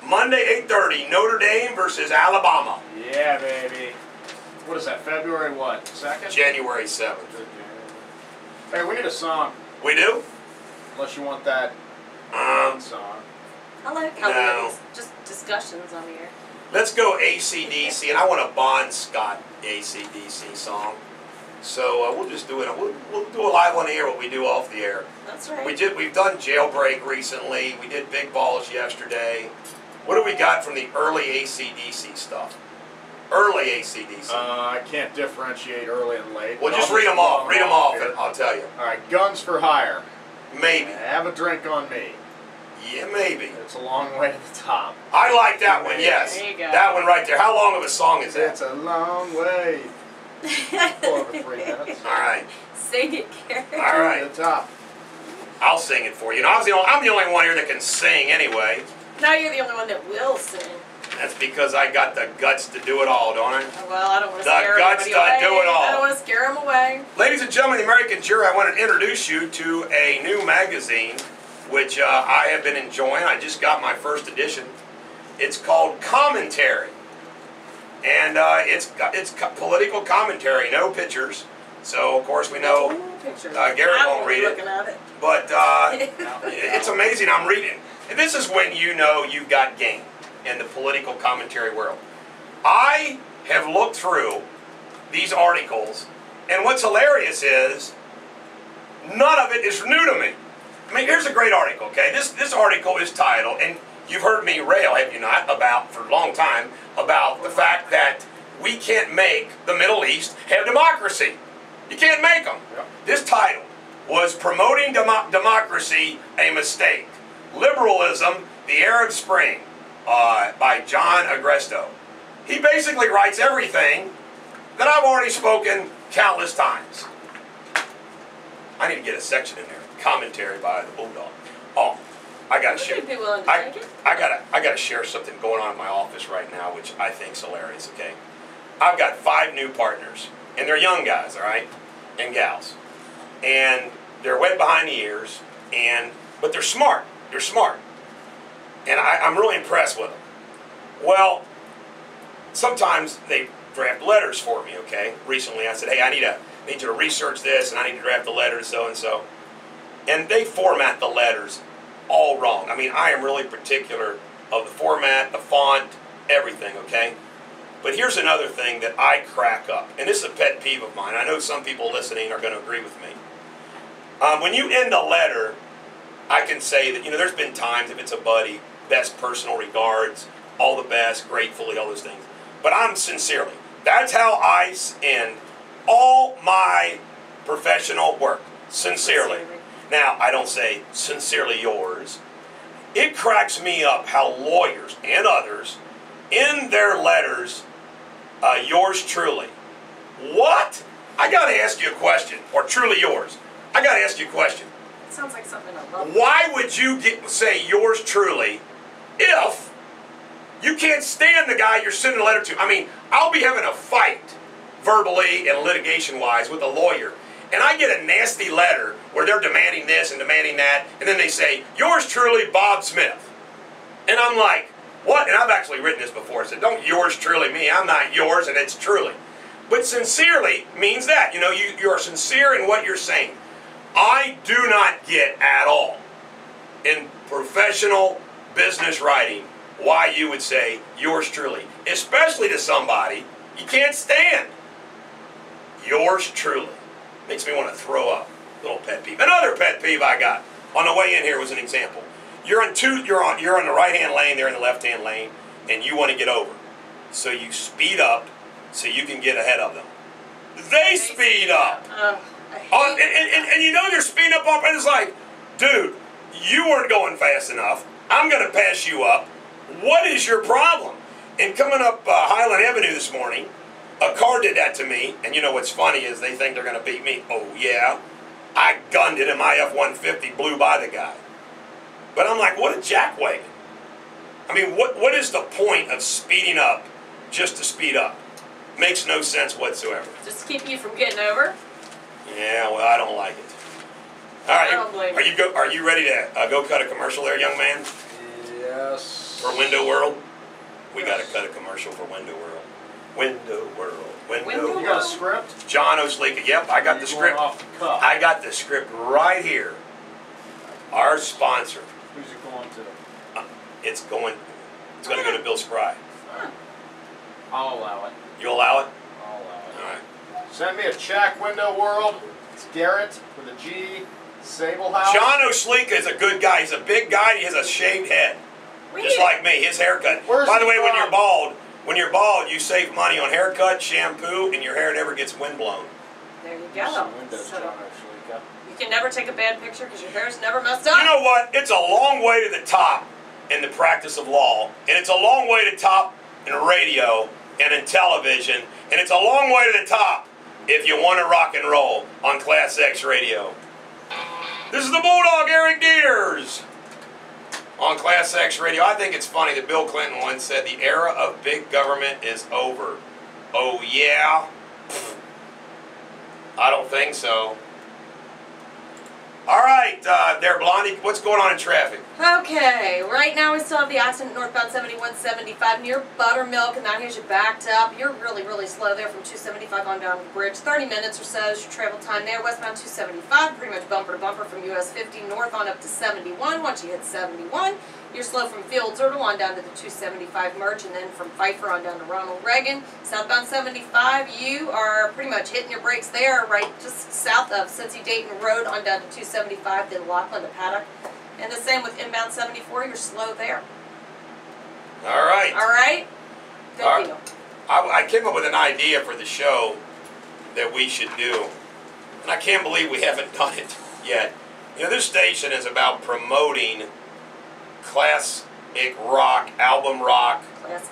Monday, 8:30, Notre Dame versus Alabama. Yeah, baby. What is that, February what, 2nd? January 7th. Hey, we need a song. We do? Unless you want that song. I like how No. we have just discussions on here. Let's go AC/DC, and I want a Bon Scott AC/DC song. So we'll just do it. We'll do a live on the air what we do off the air. That's right. We've done Jailbreak recently. We did Big Balls yesterday. What do we got from the early AC/DC stuff? Early AC/DC. I can't differentiate early and late. Well, but just I'll read them off. Read them off, here. and I'll tell you. All right, Guns for Hire. Maybe. Have a drink on me. Yeah, maybe. It's a long way to the top. I like that one, yes. There you go. That one right there. How long of a song is that? It's a long way. Over 3 minutes. All right. Sing it, Karen. All right. To the top. I'll sing it for you. I'm the only one here that can sing anyway. Now you're the only one that will sing. That's because I got the guts to do it all, don't I? Well, I don't want to The scare guts everybody to away. do it all. I don't want to scare them away. Ladies and gentlemen, the American Jury, I want to introduce you to a new magazine, which I have been enjoying. I just got my first edition. It's called Commentary. And it's political commentary, no pictures. So, of course, we know Pictures. Garrett won't read it. Looking at it. But it's amazing. I'm reading. And this is when you know you've got game in the political commentary world. I have looked through these articles, and what's hilarious is none of it is new to me. I mean, here's a great article, okay? This article is titled, and you've heard me rail, have you not, about, for a long time, about the fact that we can't make the Middle East have democracy. You can't make them. Yep. This title was Promoting Democracy, a Mistake. Liberalism, the Arab Spring, by John Agresto. He basically writes everything that I've already spoken countless times. I need to get a section in there. Commentary by the Bulldog. Oh, I gotta share. Would you be willing to take it? I gotta share something going on in my office right now, which I think's hilarious. Okay, I've got 5 new partners, and they're young guys, all right, and gals, and they're wet behind the ears, but they're smart. They're smart, and I'm really impressed with them. Well, sometimes they draft letters for me. Okay, recently I said, hey, I need you to research this, and I need to draft the letter so and so. And they format the letters all wrong. I mean, I am really particular of the format, the font, everything, okay? But here's another thing that I crack up, and this is a pet peeve of mine. I know some people listening are going to agree with me. When you end a letter, I can say that, there's been times, if it's a buddy, best personal regards, all the best, gratefully, all those things. But I'm sincerely. That's how I end all my professional work. Sincerely. Now, I don't say, sincerely yours. It cracks me up how lawyers and others, in their letters, yours truly. What? I got to ask you a question. Or truly yours. I got to ask you a question. It sounds like something I love. Why would you say yours truly if you can't stand the guy you're sending a letter to? I mean, I'll be having a fight, verbally and litigation-wise, with a lawyer, and I get a nasty letter where they're demanding this and demanding that, and then they say, yours truly, Bob Smith. And I'm like, what? And I've actually written this before. I said, don't yours truly me. I'm not yours, and it's truly. But sincerely means that. You are sincere in what you're saying. I do not get at all in professional business writing why you would say yours truly, especially to somebody you can't stand. Yours truly. Makes me want to throw up. Little pet peeve. Another pet peeve I got on the way in here was an example. You're on the right-hand lane, they're in the left-hand lane, and you want to get over. So you speed up so you can get ahead of them. They speed up. And you know they're speeding up, and it's like, dude, you weren't going fast enough. I'm going to pass you up. What is your problem? And coming up Highland Avenue this morning, a car did that to me, and you know what's funny is they think they're going to beat me. Oh, yeah. I gunned it, and my F-150 blew by the guy. But I'm like, what a jackwagon. I mean, what is the point of speeding up just to speed up? Makes no sense whatsoever. Just to keep you from getting over? Yeah, well, I don't like it. All right, I don't blame you. are you ready to go cut a commercial there, young man? Yes. For Window World? We got to cut a commercial for Window World. Window World. Window You got a script? John O'Sleeka. Yep, I got the script. Off the cuff. I got the script right here. Our sponsor. Who's it going to? It's going to go to Bill Spry. I'll allow it. You allow it? I'll allow it. All right. Send me a check, Window World. It's Garrett with a G. Sable House. John O'Sleeka is a good guy. He's a big guy. He has a shaved head, just like me. His haircut. By the way, when you're bald, you save money on haircut, shampoo, and your hair never gets windblown. There you Some go. windows, So, John O'Sleeka. you can never take a bad picture because your hair's never messed up. You know what? It's a long way to the top in the practice of law, and it's a long way to the top in radio and in television, and it's a long way to the top if you want to rock and roll on ClassX radio. This is the Bulldog, Eric Deters, on ClassX radio. I think it's funny that Bill Clinton once said the era of big government is over. Oh yeah? I don't think so. All right, there, Blondie, what's going on in traffic? Okay, right now we still have the accident northbound 7175 near Buttermilk, and that has you backed up. You're really, really slow there from 275 on down the bridge. 30 minutes or so is your travel time there. Westbound 275, pretty much bumper to bumper from US 50 north on up to 71. Once you hit 71, you're slow from Fields Erdel on down to the 275 merge, and then from Pfeiffer on down to Ronald Reagan. Southbound 75, you are pretty much hitting your brakes there, right just south of Cincy Dayton Road on down to 275, then Laughlin to Paddock. And the same with inbound 74, you're slow there. All right. All right? Good deal. I came up with an idea for the show that we should do, and I can't believe we haven't done it yet. You know, this station is about promoting classic rock, album rock,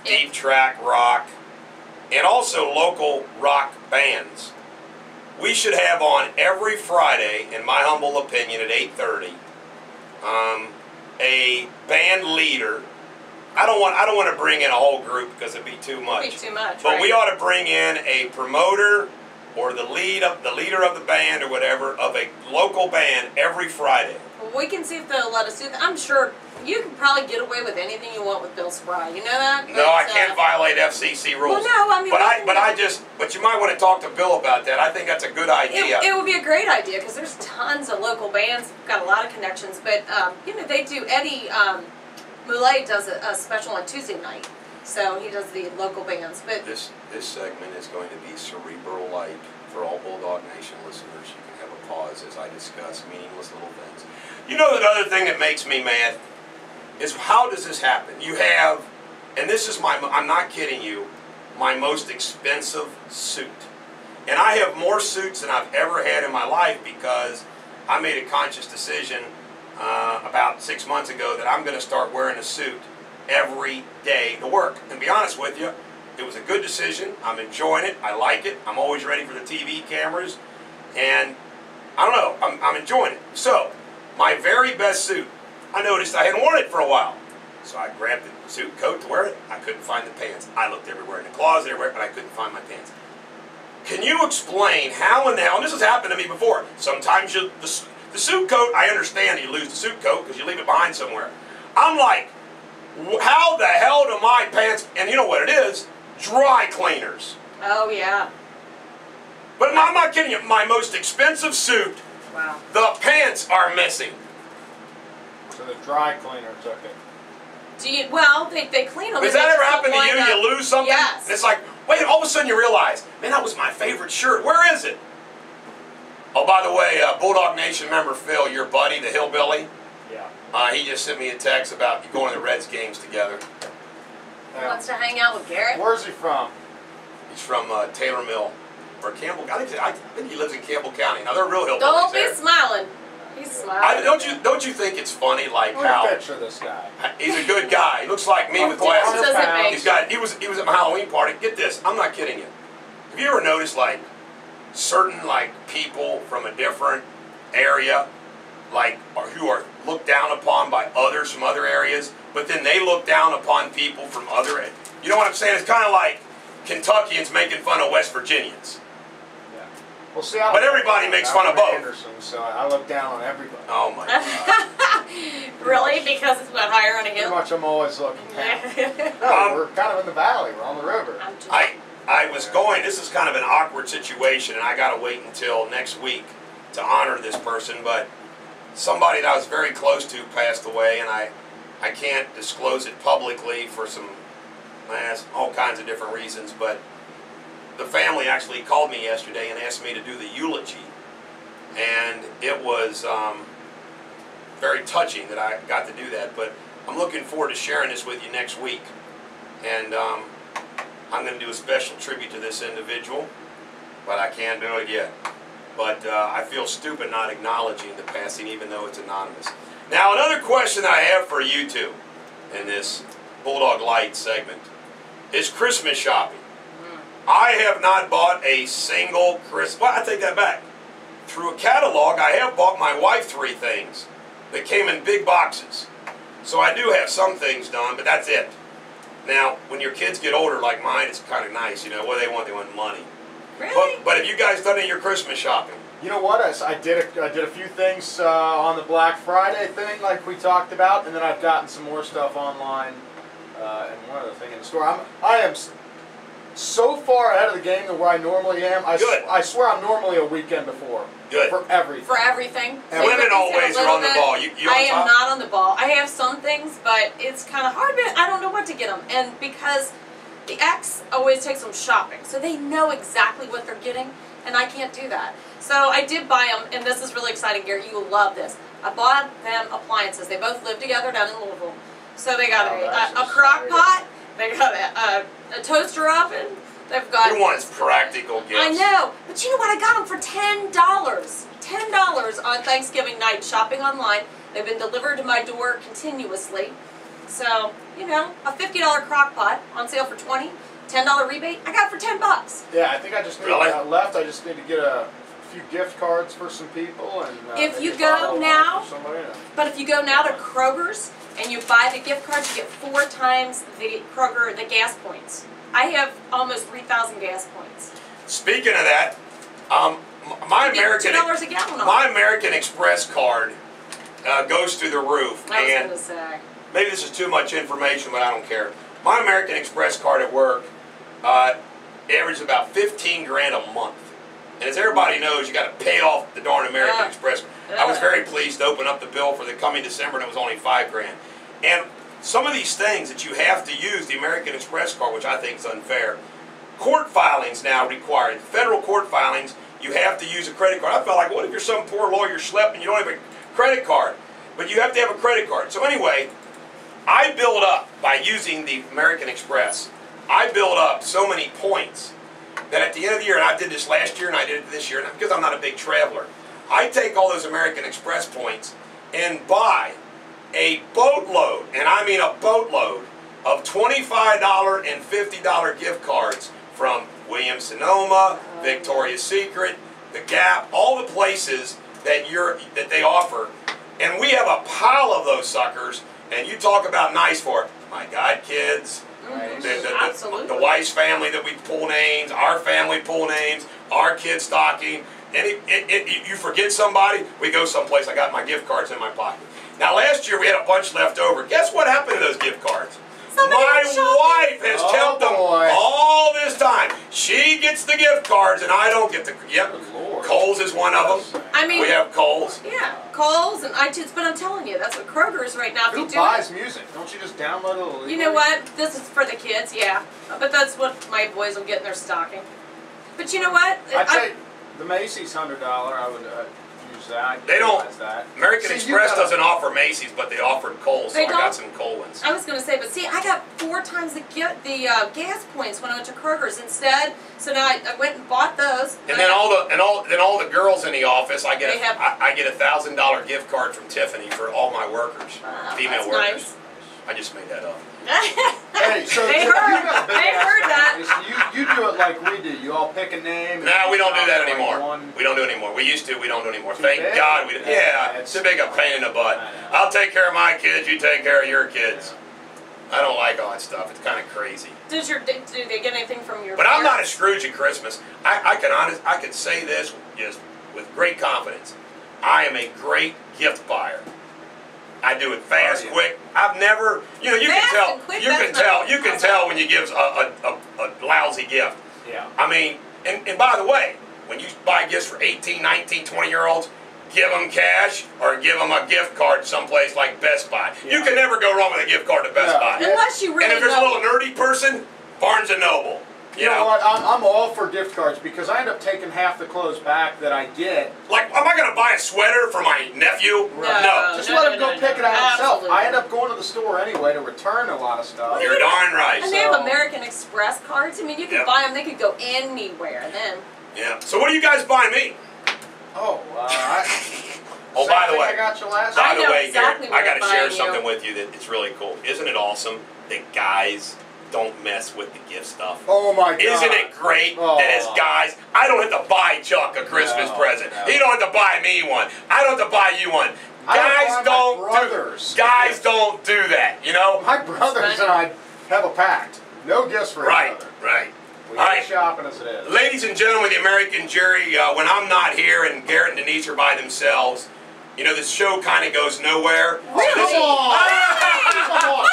deep track rock, and also local rock bands. We should have on every Friday, in my humble opinion, at 8:30, a band leader. I don't want to bring in a whole group because it'd be too much. It'd be too much. But right. we ought to bring in a promoter or the leader of the band or whatever of a local band every Friday. Well, we can see if they'll let us do that. I'm sure you can probably get away with anything you want with Bill Spry. You know that? No, I can't violate FCC rules. Well, no, I mean, but you might want to talk to Bill about that. I think that's a good idea. It would be a great idea because there's tons of local bands. We've got a lot of connections, but you know they do. Eddie Moulet does a special on Tuesday night, so he does the local bands. But this segment is going to be cerebral light for all Bulldog Nation listeners. You can have a pause as I discuss meaningless little things. You know, the other thing that makes me mad is how does this happen? You have, and this is I'm not kidding you, my most expensive suit. And I have more suits than I've ever had in my life because I made a conscious decision about 6 months ago that I'm going to start wearing a suit every day to work. And to be honest with you, it was a good decision. I'm enjoying it. I like it. I'm always ready for the TV cameras. And I don't know, I'm enjoying it. So, my very best suit, I noticed I hadn't worn it for a while. So I grabbed the suit coat to wear it. I couldn't find the pants. I looked everywhere in the closet, everywhere, but I couldn't find my pants. Can you explain how in the hell, and this has happened to me before, sometimes the suit coat, I understand you lose the suit coat because you leave it behind somewhere. I'm like, how the hell do my pants, and you know what it is, dry cleaners. oh yeah, But I'm not kidding you, my most expensive suit, wow. the pants are missing. So the dry cleaner took it. Do you? Well, they clean them. Does that ever happen to you? You lose something? Yes. And it's like, wait, all of a sudden you realize, man, that was my favorite shirt. Where is it? Oh, by the way, Bulldog Nation member Phil, your buddy, the hillbilly, Yeah. he just sent me a text about going to the Reds games together. Wants to hang out with Garrett. Where's he from? He's from Taylor Mill, or Campbell. I think he lives in Campbell County. Now they're real hillbillies Don't be there. smiling. He's smiling. Don't you think it's funny, like Look at how picture this guy. he's a good guy. He looks like me with What glasses. does it make? He was at my Halloween party. Get this, I'm not kidding you. Have you ever noticed like certain like people from a different area, like who are looked down upon by others from other areas, but then they look down upon people from other. You know what I'm saying? It's kind of like Kentuckians making fun of West Virginians. Well, see, I But everybody makes fun of both. Anderson, so I look down on everybody. Oh my God. Really? Because it's about higher on a Pretty hill? much I'm always looking down. Yeah. No, we're kind of in the valley. We're on the river. I'm just- I was going, this is kind of an awkward situation, and I got to wait until next week to honor this person, but somebody that I was very close to passed away, and I can't disclose it publicly for all kinds of different reasons, but the family actually called me yesterday and asked me to do the eulogy, and it was very touching that I got to do that, but I'm looking forward to sharing this with you next week, and I'm going to do a special tribute to this individual, but I can't do it yet. But I feel stupid not acknowledging the passing, even though it's anonymous. Now, another question that I have for you two in this Bulldog Light segment is Christmas shopping. I have not bought a single Christmas. Well, I take that back. Through a catalog, I have bought my wife 3 things that came in big boxes. So I do have some things done, but that's it. Now, when your kids get older like mine, it's kind of nice, you know. What do they want? They want money. Really? But have you guys done any of your Christmas shopping? You know what? I did a few things on the Black Friday thing, like we talked about, and then I've gotten some more stuff online, and one other thing in the store. I am so far ahead of the game than where I normally am. Good. I swear I'm normally a weekend before. Good. For everything. For everything. And So women you can always get a are on the little ball. bit. You on I am top? not on the ball. I have some things, but it's kind of hard. But I don't know what to get them, and because the ex always takes them shopping, so they know exactly what they're getting, and I can't do that. So I did buy them, and this is really exciting, Gary. You will love this. I bought them appliances. They both live together down in Louisville. So they got a crock pot. They got a toaster oven. They've got. You want practical gifts. I know, but you know what? I got them for $10. $10 on Thanksgiving night shopping online. They've been delivered to my door continuously. So, you know, a $50 crock pot on sale for $20, $10 rebate. I got it for $10. Yeah, I think I just need Really? I just need to get a few gift cards for some people, and If you maybe a bottle go of now- wine for somebody. But if you go now to Kroger's and you buy the gift cards, you get 4 times the the gas points. I have almost 3,000 gas points. Speaking of that, my You get American $2 a gallon off. my American Express card goes through the roof, I was and going to say. maybe this is too much information, but I don't care. My American Express card at work averages about 15 grand a month. And as everybody knows, you got to pay off the darn American Yeah. Express. I was very pleased to open up the bill for the coming December, and it was only 5 grand. And some of these things that you have to use the American Express card, which I think is unfair. Court filings now required. Federal court filings, you have to use a credit card. I felt like, what if you're some poor lawyer schlepp and you don't have a credit card? But you have to have a credit card. So anyway, I build up, by using the American Express, I build up so many points that at the end of the year, and I did this last year and I did it this year, and because I'm not a big traveler, I take all those American Express points and buy a boatload, and I mean a boatload, of $25 and $50 gift cards from Williams-Sonoma, Victoria's Secret, The Gap, all the places that they offer. And we have a pile of those suckers, and you talk about nice for it. My God, kids. Absolutely. The Weiss family that we pull names, our family pull names, our kids stocking. And you forget somebody, we go someplace, I got my gift cards in my pocket. Now last year we had a bunch left over. Guess what happened to those gift cards? Somebody My went shopping. wife has kept them boy. all this time. She gets the gift cards and I don't get the. Yep. Good Lord. stores. Kohl's is one of them. I mean, We have Kohl's. yeah, Kohl's and iTunes, but I'm telling you, that's what Kroger's right now. If Who you do buys music? Don't you just download it illegally? you know what? This is for the kids, yeah. But that's what my boys will get in their stocking. But you know what? I'd take the Macy's $100. I would use that. They don't- Utilize that. American See, you Express gotta- doesn't offer Macy's, but they offered Kohl's, so They I got don't? some Kohl ones. I was gonna say, but see, I got 4 times the gas points when I went to Kroger's instead. So now I went and bought those. And then all the girls in the office, I get They have- I get $1,000 gift card from Tiffany for all my workers, female that's workers. nice. I just made that up. Hey, so They you heard- got a big they ass heard thing. that. You do it like we do. You all pick a name. and Nah, we don't do that like anymore. one- We don't do it anymore. We used to. We don't do it anymore. Too Thank big? God we do. Yeah, Yeah, it's too big a pain in the butt. I know. I'll take care of my kids. You take care of your kids. I don't like all that stuff. It's kind of crazy. Do they get anything from your? But I'm not a parents? Scrooge at Christmas. I can say this just with great confidence. I am a great gift buyer. I do it fast, Are you? quick. I've never, you can Fast tell, and quick, you can that's tell, not- you can tell when you give a lousy gift. Yeah. I mean, and by the way, when you buy gifts for 18, 19, 20-year-olds, give them cash or give them a gift card someplace like Best Buy. You Yeah. can never go wrong with a gift card to Best No. Buy. Unless you really And if there's a know. little nerdy person, Barnes & Noble. You know what? I'm all for gift cards because I end up taking half the clothes back that I get. Like, am I going to buy a sweater for my nephew? No. Just let him go pick it out himself. Absolutely. I end up going to the store anyway to return a lot of stuff. You're darn right. And they have So- American Express cards. I mean, you can Yep. buy them. They could go anywhere. Then. Yeah. So what are you guys buying me? Oh, Oh, by the I way, got you last by I the know way, exactly Garrett, what I got I'm to share buying you. something with you that it's really cool. Isn't it awesome that guys don't mess with the gift stuff? Oh my God. Isn't it great Oh. that as guys, I don't have to buy Chuck a Christmas No, present. no. He don't have to buy me one. I don't have to buy you one. I Guys buy my don't brothers do. Guys gifts. don't do that. You know. My brothers and I have a pact. No gifts for Right. each other. Right. We All go right. shopping as it is. Ladies and gentlemen, the American jury, when I'm not here and Garrett and Denise are by themselves, you know, this show kind of goes nowhere. Really? So this is- Come on.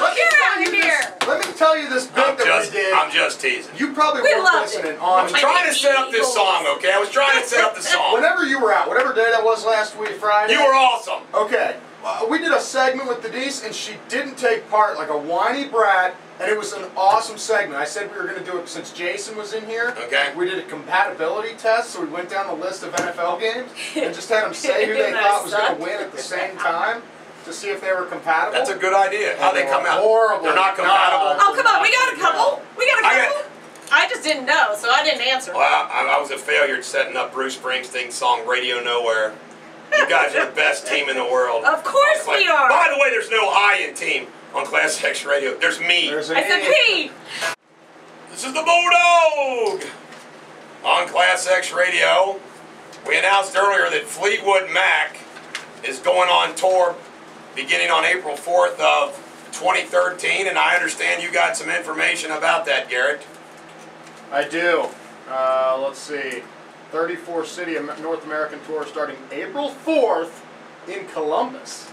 Let me Get tell out you of this- here. Let me tell you this bit that we did. I'm just teasing. You probably We weren't loved listening it. I on. was trying to set up this song, okay? I was trying to set up the song. Whenever you were out, whatever day that was last week, Friday. You were awesome. Okay. We did a segment with Denise, and she didn't take part like a whiny brat, and it was an awesome segment. I said we were going to do it since Jason was in here. Okay. We did a compatibility test, so we went down the list of NFL games and just had them say who they That thought was going sucked. to win at the same time to see if they were compatible. That's a good idea. How they come out? Horrible. They're not compatible. Oh, come on. We got a couple. We got a I couple. I just didn't know, so I didn't answer. Well, I was a failure at setting up Bruce Springsteen's song "Radio Nowhere." You guys are the best team in the world. Of course we are. By the way, there's no I in team on ClassX Radio. There's me. There's an I said, E. Pete. This is the Bulldog on ClassX Radio. We announced earlier that Fleetwood Mac is going on tour beginning on April 4th of 2013, and I understand you got some information about that, Garrett. I do. Let's see. 34 city North American tour starting April 4th in Columbus.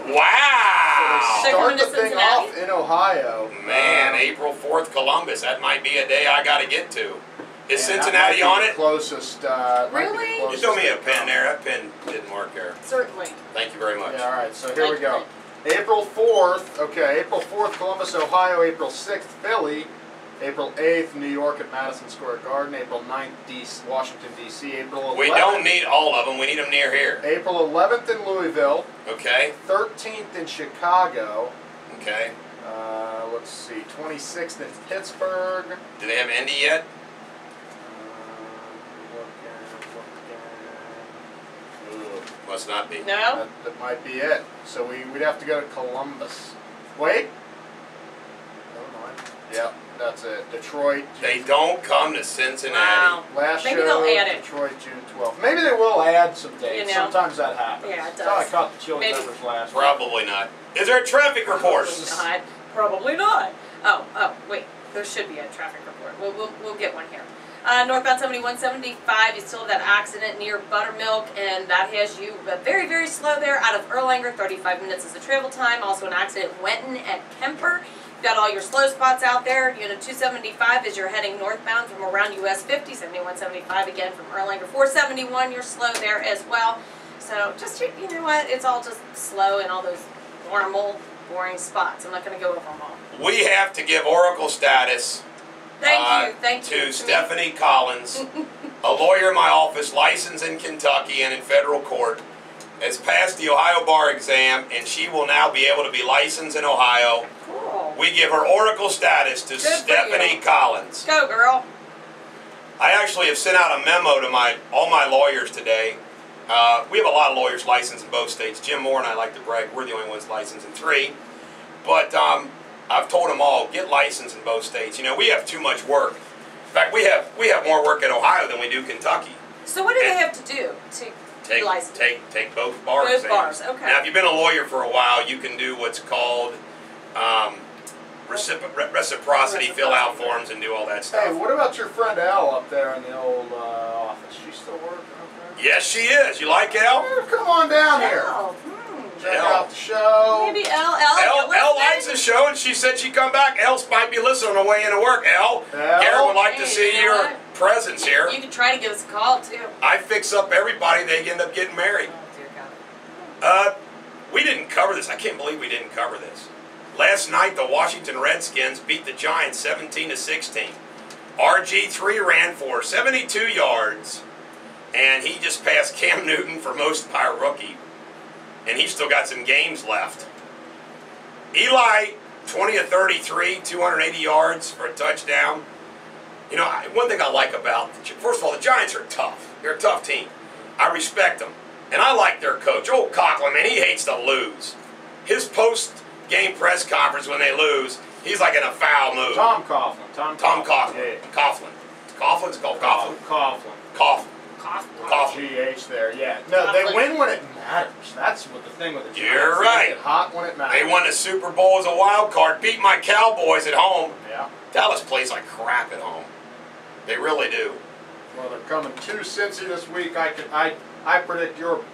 Wow! They're Start coming the to thing Cincinnati? off in Ohio. Man, April 4th, Columbus. That might be a day I got to get to. Is And that Cincinnati might on be the it? Closest. Might be the Really? You closest throw me a to pen there. That pen didn't work there. Certainly. Thank you very much. Yeah, all right, so here we go. April 4th, okay, April 4th, Columbus, Ohio. April 6th, Philly. April 8th, New York at Madison Square Garden. April 9th, Washington, D.C. April 11th. We don't need all of them. We need them near here. April 11th in Louisville. Okay? 13th in Chicago. Okay. Let's see, 26th in Pittsburgh. Do they have Indy yet? Must not be. No? That might be it. So we'd have to go to Columbus. Wait. Never mind. Yep, that's it. Detroit. They don't come to Cincinnati. Wow. Last Maybe show, they'll add it. Detroit, June 12th. Maybe they will add some dates. You know. Sometimes that happens. Yeah, it That's how I does. caught the Chili Maybe. Peppers last week. Probably not. Is there a traffic report? Probably not. Probably not. Oh, wait. There should be a traffic report. We'll get one here. Northbound 7175, you still have that accident near Buttermilk, and that has you very, very slow there out of Erlanger. 35 minutes is the travel time. Also an accident Wenton at Kemper. got all your slow spots out there. You know, 275 as you're heading northbound from around US 50, 7175 again from Erlanger. 471, you're slow there as well. So just, you know what, it's all just slow in all those normal, boring spots. I'm not going to go over them all. We have to give Oracle status Thank you to Stephanie Collins, a lawyer in my office, licensed in Kentucky and in federal court, has passed the Ohio bar exam, and she will now be able to be licensed in Ohio. Cool. We give her Oracle status to Good for Stephanie you. Collins. Go, girl. I actually have sent out a memo to all my lawyers today. We have a lot of lawyers licensed in both states. Jim Moore and I like to brag we're the only ones licensed in 3. But I've told them all, get licensed in both states. You know, we have too much work. In fact, we have more work in Ohio than we do Kentucky. So what do they have to do to be licensed? Take both bar Both exams. bars, okay. Now, if you've been a lawyer for a while, you can do what's called reciprocity, fill out forms and do all that stuff. Hey, what about your friend Al up there in the old office? She still working up there? Yes, she is. You like Al? Come on down here. Oh, Check out the show. maybe Elle likes the show, and she said she'd come back. Elle might be listening on the way into work. Elle, Karen would like to see you know your what? presence here. You can try to give us a call too. I fix up everybody. They end up getting married. Oh, dear God. We didn't cover this. I can't believe we didn't cover this. Last night, the Washington Redskins beat the Giants 17-16. RG3 ran for 72 yards, and he just passed Cam Newton for most by a rookie. And he's still got some games left. Eli, 20 of 33, 280 yards for a touchdown. You know, one thing I like about, first of all, the Giants are tough. They're a tough team. I respect them. And I like their coach. Old Coughlin, man, he hates to lose. His post-game press conference when they lose, he's like in a foul mood. Tom Coughlin. Tom Coughlin. Yeah. Coughlin. Coughlin's called Coughlin. Coughlin. Coughlin. GH there, yeah. No, they win when it matters. That's what the thing with the Giants. You're right. They get hot when it matters. They won the Super Bowl as a wild card, beat my Cowboys at home. Yeah. Dallas plays like crap at home. They really do. Well, they're coming to Cincy this week. I predict your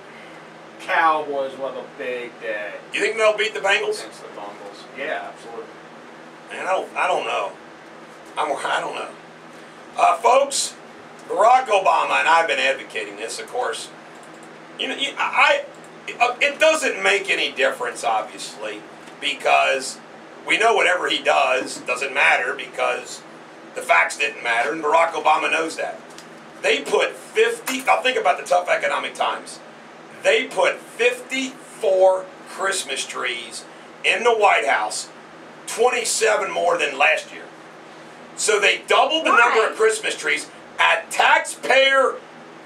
Cowboys will have a big day You think they'll beat the Bengals? against the Bengals. Yeah, absolutely. Man, I don't know. I don't know. Folks, Barack Obama, and I've been advocating this, of course. You know, it doesn't make any difference, obviously, because we know whatever he does doesn't matter because the facts didn't matter, and Barack Obama knows that. They put 50, now think about the tough economic times. They put 54 Christmas trees in the White House, 27 more than last year. So they doubled the number of Christmas trees at taxpayer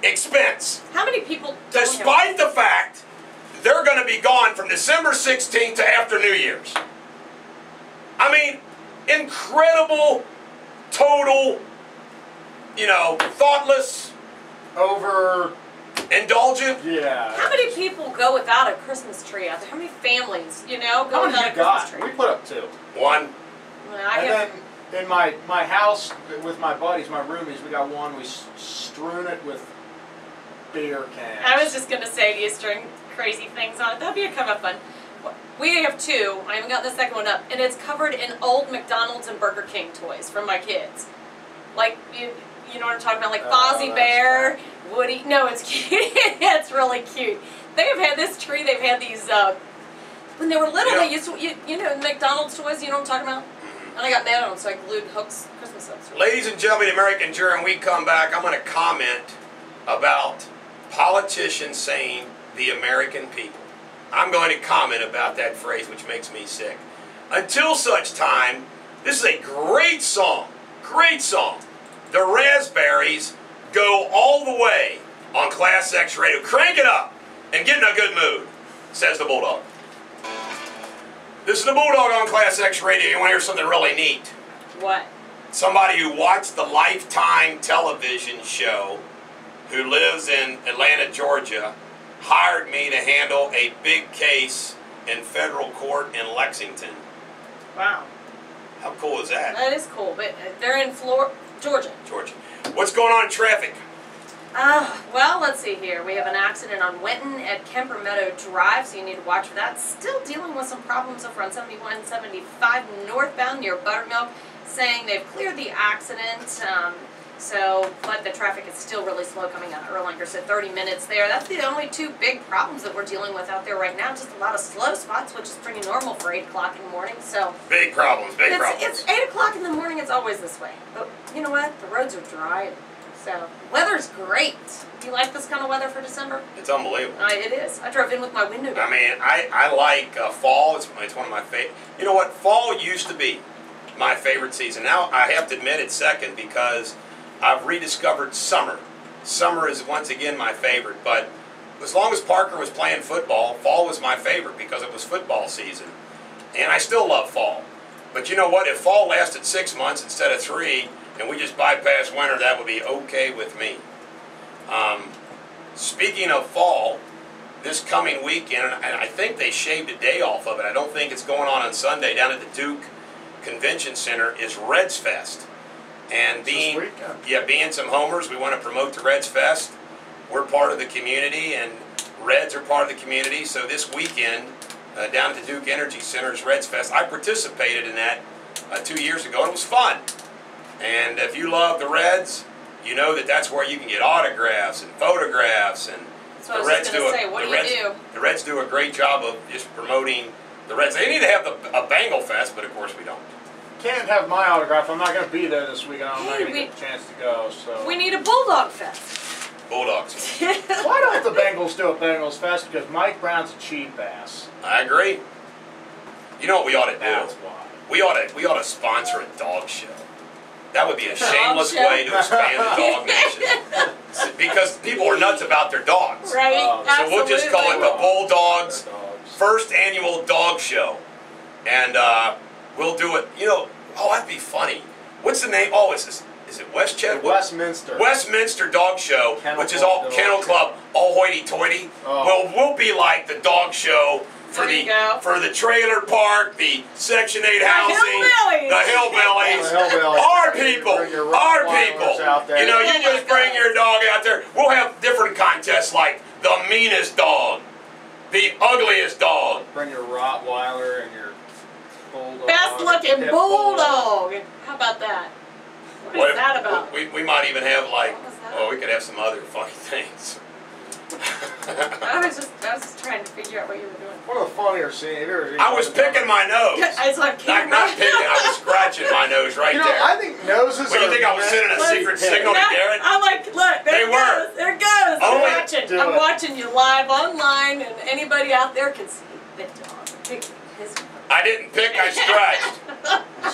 expense. How many people don't Despite the fact they're going to be gone from December 16th to after New Year's. I mean, incredible, total, thoughtless, indulgent. Yeah. How many people go without a Christmas tree out there? How many families, go How without many a you Christmas got? tree? We put up 2. One. Well, I And have, then in my house with my buddies, my roomies, we got one. We strewn it with beer cans. I was just gonna say, do you string crazy things on it? That'd be kind of fun. We have 2. I haven't gotten the second one up, and it's covered in old McDonald's and Burger King toys from my kids. Like you know what I'm talking about, like Fozzie that's Bear, Woody. No, it's cute. It's really cute. They have had this tree. They've had these when they were little. Yeah. They used to, McDonald's toys. You know what I'm talking about? And I got mad at them, so I glued hooks, Christmas hooks. Ladies and gentlemen, the American jury, when we come back, I'm going to comment about politicians saying the American people. I'm going to comment about that phrase, which makes me sick. Until such time, this is a great song. Great song. The Raspberries go all the way on ClassX Radio. Crank it up and get in a good mood, says the Bulldog. This is the Bulldog on ClassX Radio. You want to hear something really neat? What? Somebody who watched the Lifetime television show, who lives in Atlanta, Georgia, hired me to handle a big case in federal court in Lexington. Wow. How cool is that? That is cool, but they're in Georgia. Georgia. What's going on in traffic? Well, let's see here. We have an accident on Winton at Kemper Meadow Drive, so you need to watch for that. Still dealing with some problems over on 7175 northbound near Buttermilk, saying they've cleared the accident. But the traffic is still really slow coming out of Erlanger, so 30 minutes there. That's the only two big problems that we're dealing with out there right now. Just a lot of slow spots, which is pretty normal for 8 o'clock in the morning. So Big problems, big problems. it's 8 o'clock in the morning. It's always this way. But you know what? The roads are dry, so weather's great. Do you like this kind of weather for December? It's unbelievable. It is. I drove in with my window down. I mean, I like fall. It's one of my favorite. You know what? Fall used to be my favorite season. Now I have to admit it's second because I've rediscovered summer. Summer is once again my favorite, but as long as Parker was playing football, fall was my favorite because it was football season. And I still love fall. But you know what? If fall lasted 6 months instead of 3, and we just bypass winter, that would be okay with me. Speaking of fall, this coming weekend, and I think they shaved a day off of it. I don't think it's going on Sunday down at the Duke Convention Center, is Reds Fest. And being some homers, we want to promote the Reds Fest. We're part of the community, and Reds are part of the community. So this weekend, down at the Duke Energy Center's Reds Fest, I participated in that 2 years ago, and it was fun. And if you love the Reds, you know that that's where you can get autographs and photographs. And that's what I was going to say. What do you do? The Reds do a great job of just promoting the Reds. They need to have a Bengal Fest, but of course we don't. Can't have my autograph. I'm not going to be there this weekend. I'm not going to get a chance to go. So we need a Bulldog Fest. Bulldogs. Why don't the Bengals do a Bengals Fest? Because Mike Brown's a cheap ass. I agree. You know what we ought to do? That's why. We ought to sponsor a dog show. That would be a shameless way to expand the Dog Nation. Because people are nuts about their dogs. Right. So we'll just call it the Bulldogs First Annual Dog Show. And we'll do it, you know, that'd be funny. What's the name? Oh, is it Westchester? Westminster. Westminster Dog Show, which is all Kennel Club, all hoity-toity. Oh. Well, we'll be like the dog show for the trailer park, the Section 8 housing, the hillbillies, our people. Out there. You know, you just bring your dog out there. We'll have different contests like the meanest dog, the ugliest dog. Bring your Rottweiler and your Bulldog. Best looking Bulldog. How about that? What is that about? We might even have we could have some other funny things. I was just trying to figure out what you were doing. One of the funnier scenes. I was picking my nose. I was like, not picking. I was scratching my nose right there. I think noses. What do you think I was sending a secret signal to Garrett? I'm like, look, there it goes. There it goes. I'm watching you live online, and anybody out there can see the dog. I didn't pick. I scratched.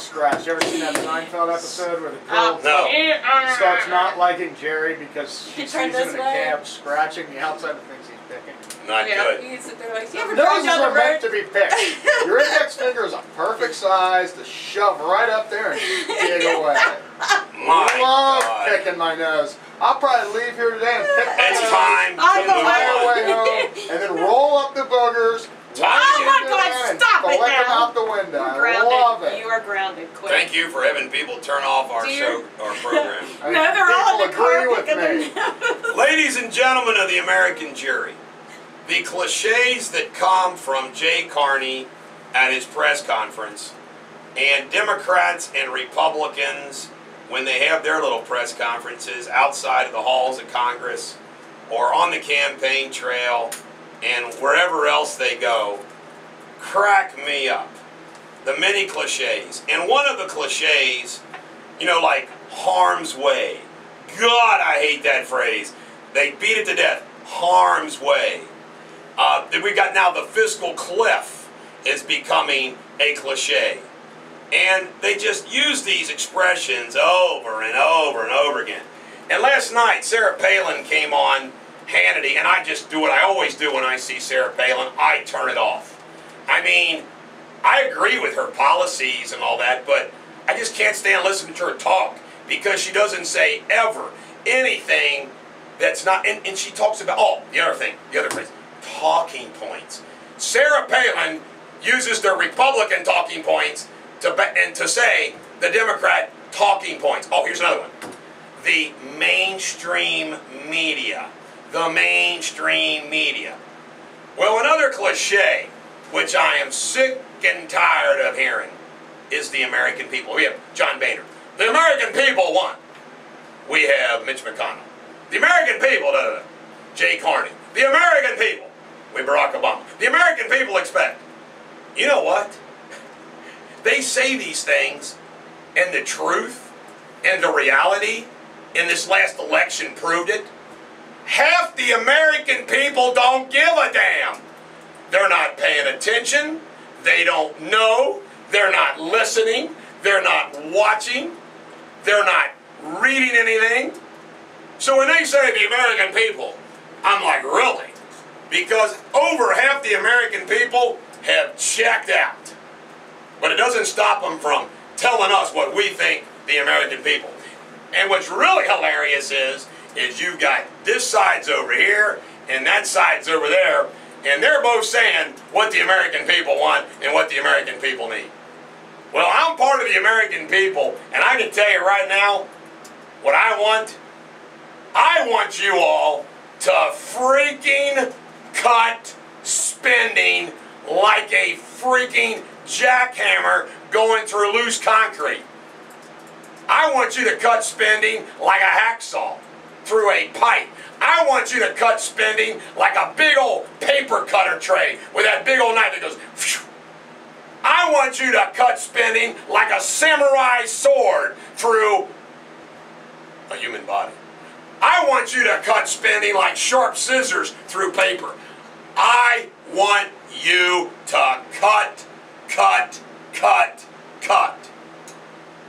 Scratch. You ever seen that Seinfeld episode where the girl starts not liking Jerry because she sees him in a cab scratching the outside of things he's picking? Not good. You sit there like, you ever Noses down the are meant road? to be picked. Your index finger is a perfect size to shove right up there and dig away. I love picking my nose. I'll probably leave here today and pick my nose. It's time to move my way home, and then roll up the boogers. Oh my God! Stop it Collect them now! out the window. You're I love grounded. it. You are grounded. Quick. Thank you for having people turn off our show, our program. No, they're all in the car with picking me. Ladies and gentlemen of the American jury, the cliches that come from Jay Carney at his press conference, and Democrats and Republicans when they have their little press conferences outside of the halls of Congress or on the campaign trail and wherever else they go, crack me up. The many cliches. And one of the cliches, you know, like harm's way. God, I hate that phrase. They beat it to death. Harm's way. We got now the fiscal cliff is becoming a cliche. And they just use these expressions over and over and over again. And last night, Sarah Palin came on Hannity, and I just do what I always do when I see Sarah Palin. I turn it off. I mean, I agree with her policies and all that, but I just can't stand listening to her talk because she doesn't say ever anything that's not, and she talks about, the other phrase, talking points. Sarah Palin uses the Republican talking points to say the Democrat talking points. Oh, here's another one. the mainstream media. The mainstream media. Well, another cliche, which I am sick and tired of hearing, is the American people. We have John Boehner. The American people want. We have Mitch McConnell. The American people, Jay Carney. The American people. We Barack Obama. The American people expect. You know what? They say these things, and the truth and the reality in this last election proved it. Half the American people don't give a damn. They're not paying attention. They don't know. They're not listening. They're not watching. They're not reading anything. So when they say the American people, I'm like, really? Because over half the American people have checked out. But it doesn't stop them from telling us what we think the American people. And what's really hilarious is you've got this side's over here and that side's over there, and they're both saying what the American people want and what the American people need. Well, I'm part of the American people, and I can tell you right now what I want. I want you all to freaking cut spending like a freaking jackhammer going through loose concrete. I want you to cut spending like a hacksaw through a pipe. I want you to cut spending like a big old paper cutter tray with that big old knife that goes phew. I want you to cut spending like a samurai sword through a human body. I want you to cut spending like sharp scissors through paper. I want you to cut, cut, cut, cut.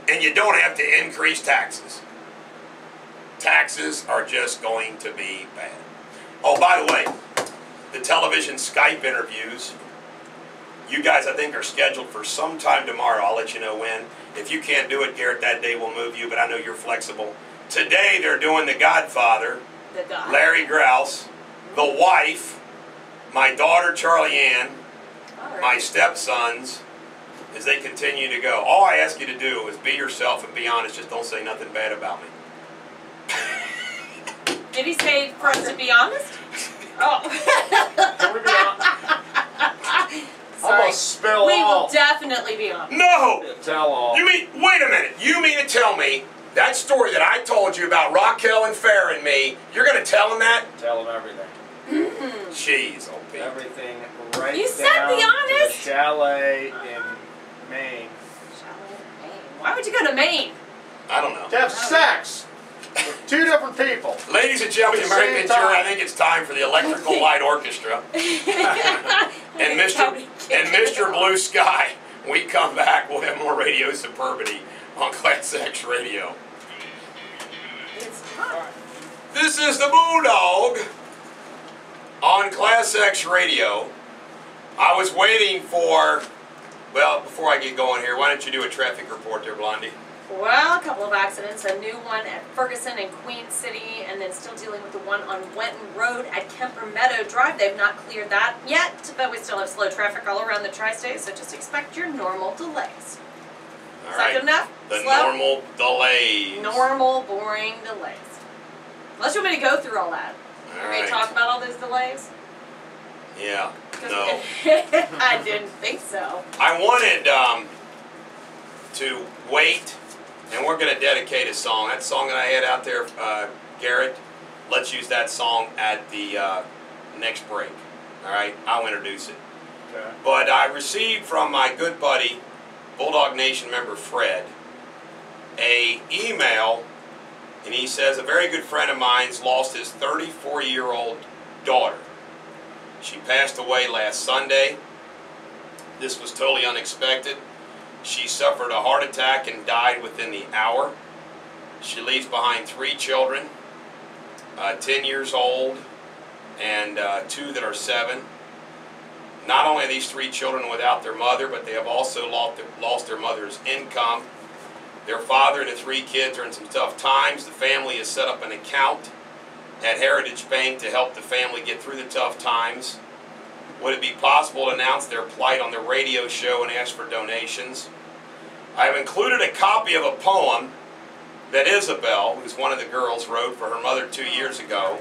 And you don't have to increase taxes. Taxes are just going to be bad. Oh, by the way, the television Skype interviews, you guys I think are scheduled for sometime tomorrow. I'll let you know when. If you can't do it, Garrett, that day we'll move you, but I know you're flexible. Today they're doing The Godfather, Larry Grouse, the wife, my daughter Charlie Ann, my stepsons, as they continue to go. All I ask you to do is be yourself and be honest. Just don't say nothing bad about me. Did he say for us to be honest? Oh. Can we be honest? Sorry. Almost spill We all. will definitely be honest. No! Tell all. You mean, wait a minute. You mean to tell me that story that I told you about Raquel and Farrah and me, you're going to tell them that? Tell them everything. Jeez, oh Pete. Everything right You down said be to honest. the chalet in Maine. Why would you go to Maine? I don't know. To have sex with two different people. Ladies and gentlemen, At the American same jury, time. I think it's time for the Electrical Light Orchestra. And Mr. Blue Sky. We come back, we'll have more Radio Superbity on ClassX Radio. It's hot. This is the Bulldog on ClassX Radio. I was waiting for, well, before I get going here, why don't you do a traffic report there, Blondie? Well, a couple of accidents. A new one at Ferguson and Queen City, and then still dealing with the one on Wenton Road at Kemper Meadow Drive. They've not cleared that yet, but we still have slow traffic all around the tri-state, so just expect your normal delays. All Is that right. good enough? The Slow? normal delays. Normal, boring delays. Unless you want me to go through all that. All Are we going right. to talk about all those delays? Yeah. 'Cause No. I didn't think so. I wanted to wait, and we're going to dedicate a song. That song that I had out there, Garrett, let's use that song at the next break. All right? I'll introduce it. Okay. But I received from my good buddy, Bulldog Nation member Fred, a email, and he says, a very good friend of mine's lost his 34-year-old daughter. She passed away last Sunday. This was totally unexpected. She suffered a heart attack and died within the hour. She leaves behind 3 children, 10 years old and 2 that are 7. Not only are these 3 children without their mother, but they have also lost their mother's income. Their father and the 3 kids are in some tough times. The family has set up an account at Heritage Bank to help the family get through the tough times. Would it be possible to announce their plight on the radio show and ask for donations? I have included a copy of a poem that Isabel, who's one of the girls, wrote for her mother 2 years ago.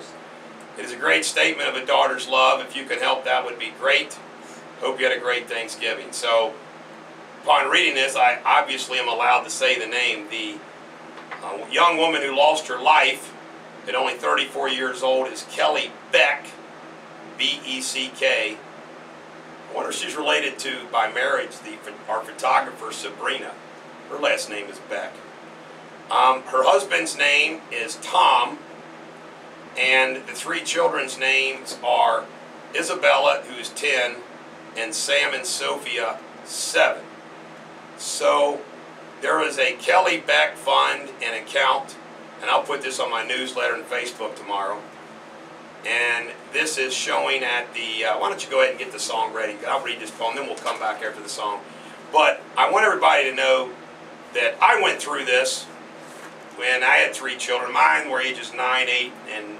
It is a great statement of a daughter's love. If you can help, that would be great. Hope you had a great Thanksgiving. So, upon reading this, I obviously am allowed to say the name. The young woman who lost her life at only 34 years old is Kelly Beck, B-E-C-K. I wonder if she's related to, by marriage, our photographer Sabrina. Her last name is Beck. Her husband's name is Tom, and the 3 children's names are Isabella, who's 10, and Sam and Sophia, 7. So there is a Kelly Beck Fund and account, and I'll put this on my newsletter and Facebook tomorrow. And this is showing at the, why don't you go ahead and get the song ready. I'll read this poem, then we'll come back after the song. But I want everybody to know that I went through this when I had 3 children. Mine were ages 9, 8, and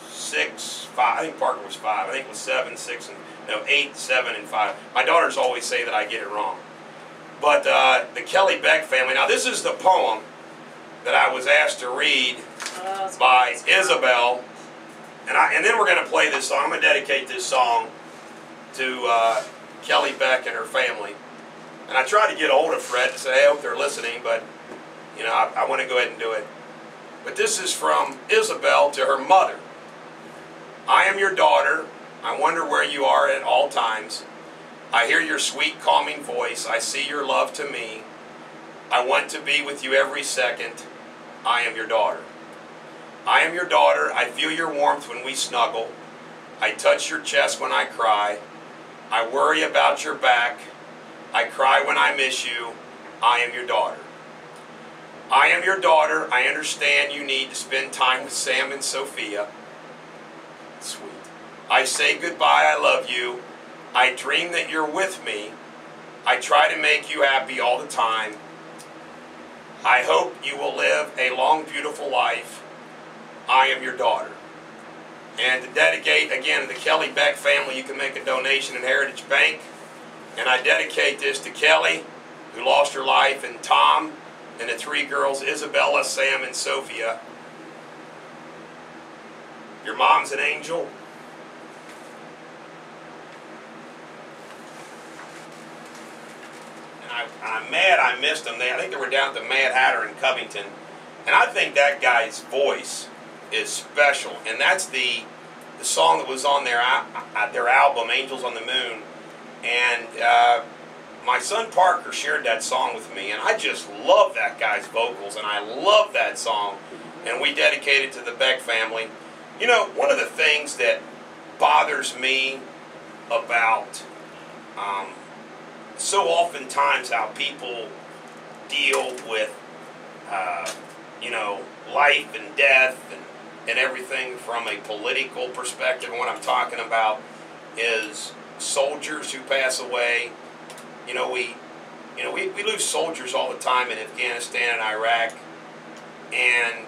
6, 5. I think Parker was 5. I think it was 7, 6, and no, 8, 7, and 5. My daughters always say that I get it wrong. But the Kelly Beck family. Now this is the poem that I was asked to read by Isabel, and then we're going to play this song. I'm going to dedicate this song to Kelly Beck and her family. And I tried to get a hold of Fred to say, hey, I hope they're listening, but you know, I want to go ahead and do it. But this is from Isabel to her mother. I am your daughter. I wonder where you are at all times. I hear your sweet, calming voice. I see your love to me. I want to be with you every second. I am your daughter. I am your daughter. I feel your warmth when we snuggle. I touch your chest when I cry. I worry about your back. I cry when I miss you. I am your daughter. I am your daughter. I understand you need to spend time with Sam and Sophia. Sweet. I say goodbye. I love you. I dream that you're with me. I try to make you happy all the time. I hope you will live a long, beautiful life. I am your daughter. And to dedicate, again, to the Kelly Beck family, you can make a donation in Heritage Bank. And I dedicate this to Kelly, who lost her life, and Tom, and the 3 girls, Isabella, Sam, and Sophia. Your mom's an angel. And I'm mad I missed them. I think they were down at the Mad Hatter in Covington. And I think that guy's voice is special. And that's the song that was on their album, Angels on the Moon. And my son Parker shared that song with me. And I just love that guy's vocals. And I love that song. And we dedicate it to the Beck family. You know, one of the things that bothers me about so oftentimes how people deal with, you know, life and death and everything from a political perspective. And what I'm talking about is soldiers who pass away. You know, we lose soldiers all the time in Afghanistan and Iraq. And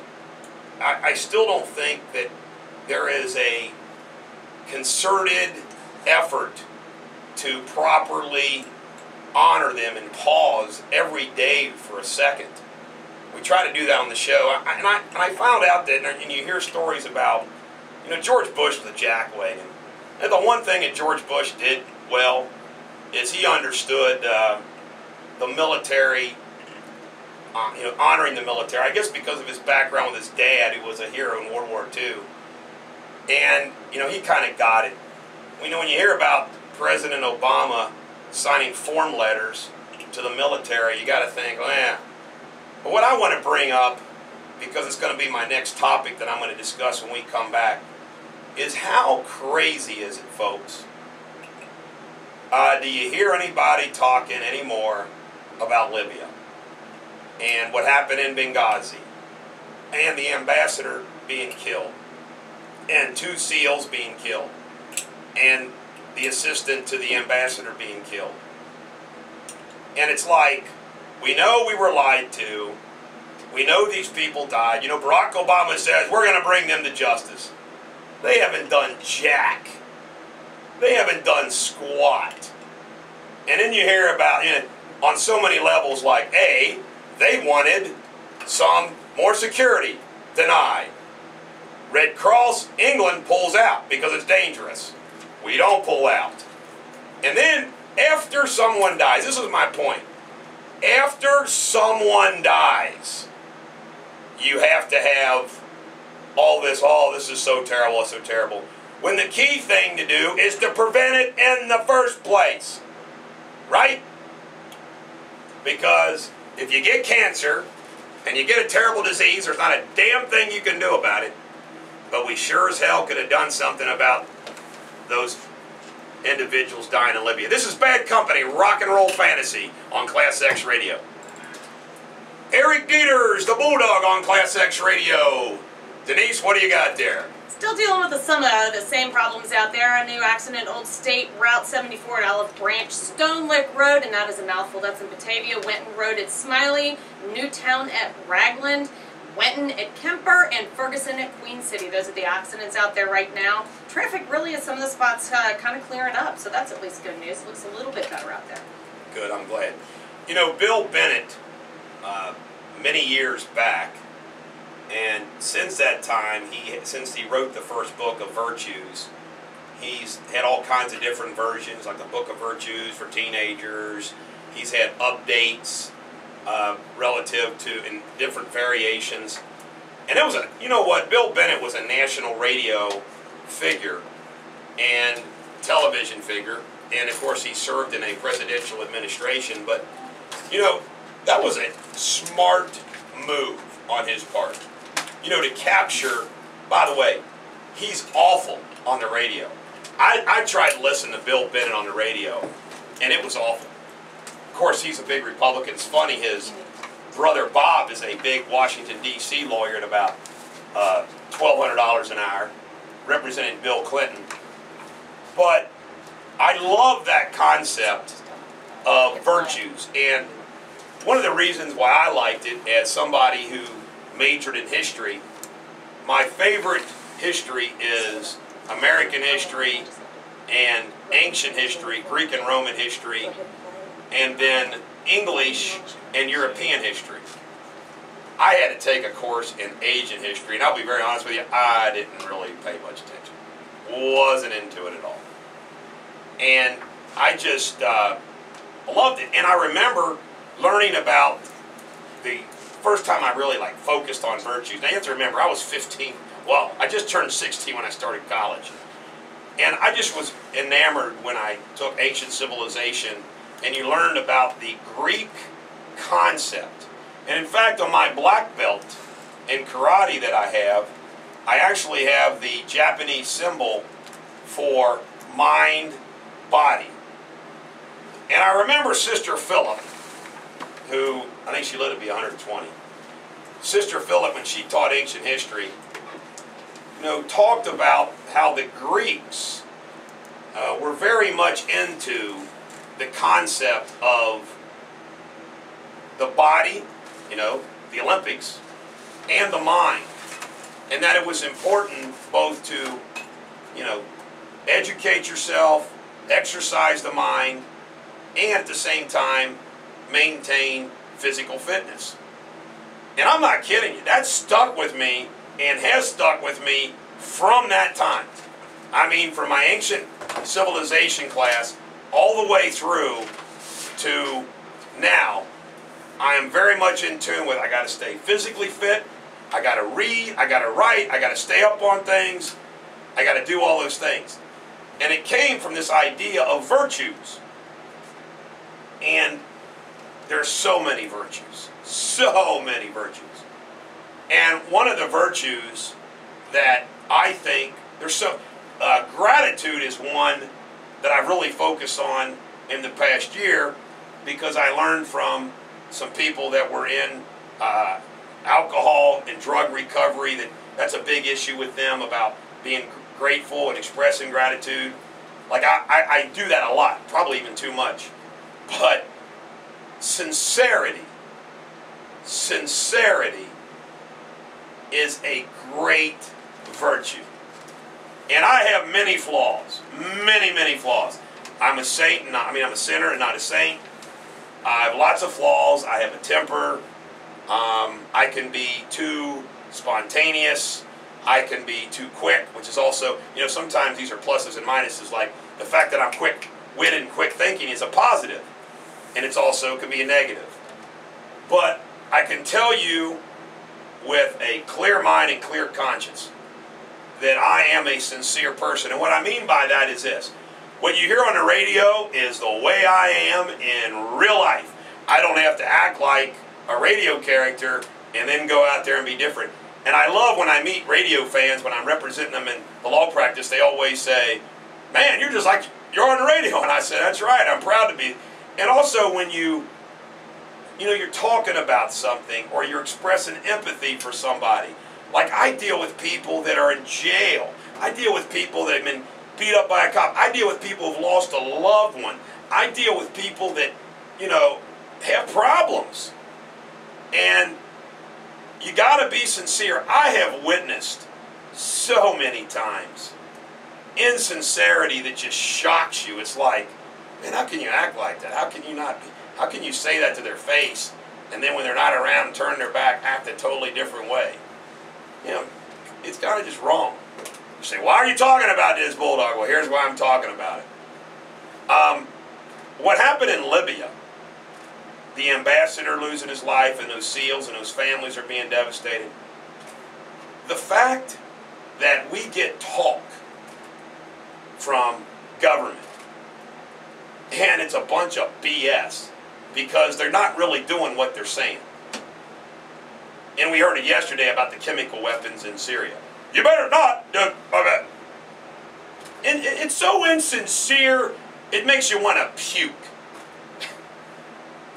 I still don't think that there is a concerted effort to properly honor them and pause every day for a second. We try to do that on the show, and I found out that, and you hear stories about, you know, George Bush was a jackwagon. And the one thing that George Bush did well is he understood the military, you know, honoring the military. I guess because of his background with his dad, who was a hero in World War II. And, you know, he kind of got it. You know, when you hear about President Obama signing form letters to the military, you got to think, oh, yeah. But what I want to bring up, because it's going to be my next topic that I'm going to discuss when we come back, is how crazy is it, folks? Do you hear anybody talking anymore about Libya and what happened in Benghazi and the ambassador being killed and 2 SEALs being killed and the assistant to the ambassador being killed? And it's like, we know we were lied to. We know these people died. You know, Barack Obama says, we're going to bring them to justice. They haven't done jack. They haven't done squat. And then you hear about, you know, on so many levels, like, A, they wanted Some, more security, deny. Red Cross, England pulls out because it's dangerous. We don't pull out. And then, after someone dies, this is my point. After someone dies, you have to have all this, oh, this is so terrible, it's so terrible. When the key thing to do is to prevent it in the first place. Right? Because if you get cancer and you get a terrible disease, there's not a damn thing you can do about it. But we sure as hell could have done something about those individuals dying in Libya. This is Bad Company, Rock and Roll Fantasy on ClassX Radio. Eric Deters, the Bulldog on ClassX Radio. Denise, what do you got there? Still dealing with some of the same problems out there. A new accident, Old State Route 74 at Olive Branch, Stone Lick Road, and that is a mouthful. That's in Batavia. Wenton Road at Smiley, Newtown at Ragland, Wenton at Kemper, and Ferguson at Queen City. Those are the accidents out there right now. Traffic really at some of the spots kind of clearing up, so that's at least good news. Looks a little bit better out there. Good, I'm glad. You know, Bill Bennett, many years back, and since that time, since he wrote the first book of Virtues, he's had all kinds of different versions, like the Book of Virtues for teenagers. He's had updates relative to in different variations. And it was you know what, Bill Bennett was a national radio figure and television figure. And of course he served in a presidential administration. But, you know, that was a smart move on his part. You know, to capture, by the way, he's awful on the radio. I tried to listen to Bill Bennett on the radio, and it was awful. Of course, he's a big Republican. It's funny, his brother Bob is a big Washington, D.C. lawyer at about $1,200 an hour, representing Bill Clinton. But I love that concept of virtues, and one of the reasons why I liked it, as somebody who majored in history, my favorite history is American history and ancient history, Greek and Roman history, and then English and European history. I had to take a course in Asian history, and I'll be very honest with you, I didn't really pay much attention. Wasn't into it at all. And I just loved it. And I remember learning about the first time I really focused on virtues. Now you have to remember, I was 15. Well, I just turned 16 when I started college. And I just was enamored when I took ancient civilization and you learned about the Greek concept. And in fact, on my black belt in karate that I actually have the Japanese symbol for mind, body. And I remember Sister Phillip, who, I think she lived to be 120. Sister Phillip, when she taught ancient history, you know, talked about how the Greeks were very much into the concept of the body, you know, the Olympics, and the mind. And that it was important both to, you know, educate yourself, exercise the mind, and at the same time, maintain physical fitness. And I'm not kidding you. That stuck with me and has stuck with me from that time. I mean, from my ancient civilization class all the way through to now, I am very much in tune with I got to stay physically fit, I got to read, I got to write, I got to stay up on things, I got to do all those things. And it came from this idea of virtues. And there's so many virtues. So many virtues. And one of the virtues that I think, gratitude is one that I've really focused on in the past year because I learned from some people that were in alcohol and drug recovery that's a big issue with them about being grateful and expressing gratitude. Like I do that a lot, probably even too much. But sincerity is a great virtue. And I have many flaws, many flaws. I'm a saint, I'm a sinner and not a saint. I have lots of flaws. I have a temper. I can be too spontaneous. I can be too quick, which is also, sometimes these are pluses and minuses. Like the fact that I'm quick-witted and quick thinking is a positive, and it's also can be a negative. But I can tell you with a clear mind and clear conscience that I am a sincere person. And what I mean by that is this. What you hear on the radio is the way I am in real life. I don't have to act like a radio character and then go out there and be different. And I love when I meet radio fans, when I'm representing them in the law practice, they always say, man, you're just like, you're on the radio. And I say, that's right, I'm proud to be. And also when you're talking about something or you're expressing empathy for somebody. Like I deal with people that are in jail. I deal with people that have been beat up by a cop. I deal with people who've lost a loved one. I deal with people that, have problems. And you got to be sincere. I have witnessed so many times insincerity that just shocks you. It's like, man, how can you act like that? How can you not be? How can you say that to their face and then when they're not around, turn their back, act a totally different way? It's kind of just wrong. You say, why are you talking about this, Bulldog? Well, here's why I'm talking about it. What happened in Libya, the ambassador losing his life and those SEALs and those families are being devastated. The fact that we get talk from government and it's a bunch of BS because they're not really doing what they're saying. And we heard it yesterday about the chemical weapons in Syria. You better not do it. And it's so insincere, it makes you want to puke.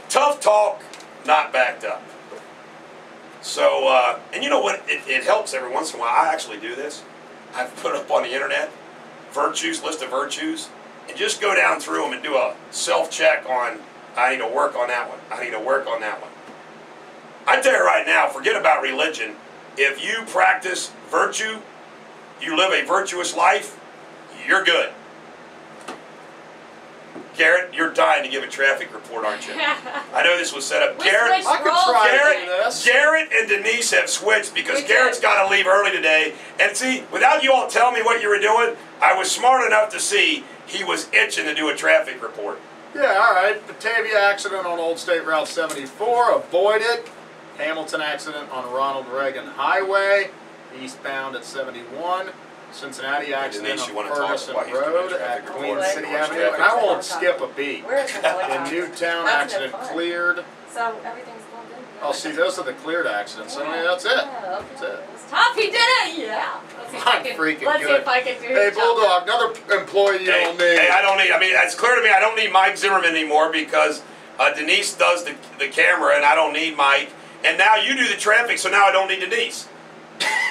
Tough talk, not backed up. So, and you know what? It helps every once in a while. I actually do this. I've put up on the internet list of virtues, and just go down through them and do a self-check on, I need to work on that one. I need to work on that one. I tell you right now, forget about religion. If you practice virtue, you live a virtuous life, you're good. Garrett, you're dying to give a traffic report, aren't you? I know this was set up. Garrett and Denise have switched because Garrett's got to leave early today. And see, without you all telling me what you were doing, I was smart enough to see he was itching to do a traffic report. Yeah, all right. Batavia accident on Old State Route 74, avoided. Hamilton accident on Ronald Reagan Highway, eastbound at 71. Cincinnati accident on Ferguson Road at Queen City Avenue. And I won't skip a beat. In Newtown, accident cleared. So everything's going good. Oh, see, those are the cleared accidents. I mean, that's it. That's it. Top, he did it! Yeah. Let's see if I can do Hey, Bulldog, another employee you don't need. Hey, I don't need, it's clear to me I don't need Mike Zimmerman anymore because Denise does the camera and I don't need Mike. And now you do the traffic, so now I don't need Denise.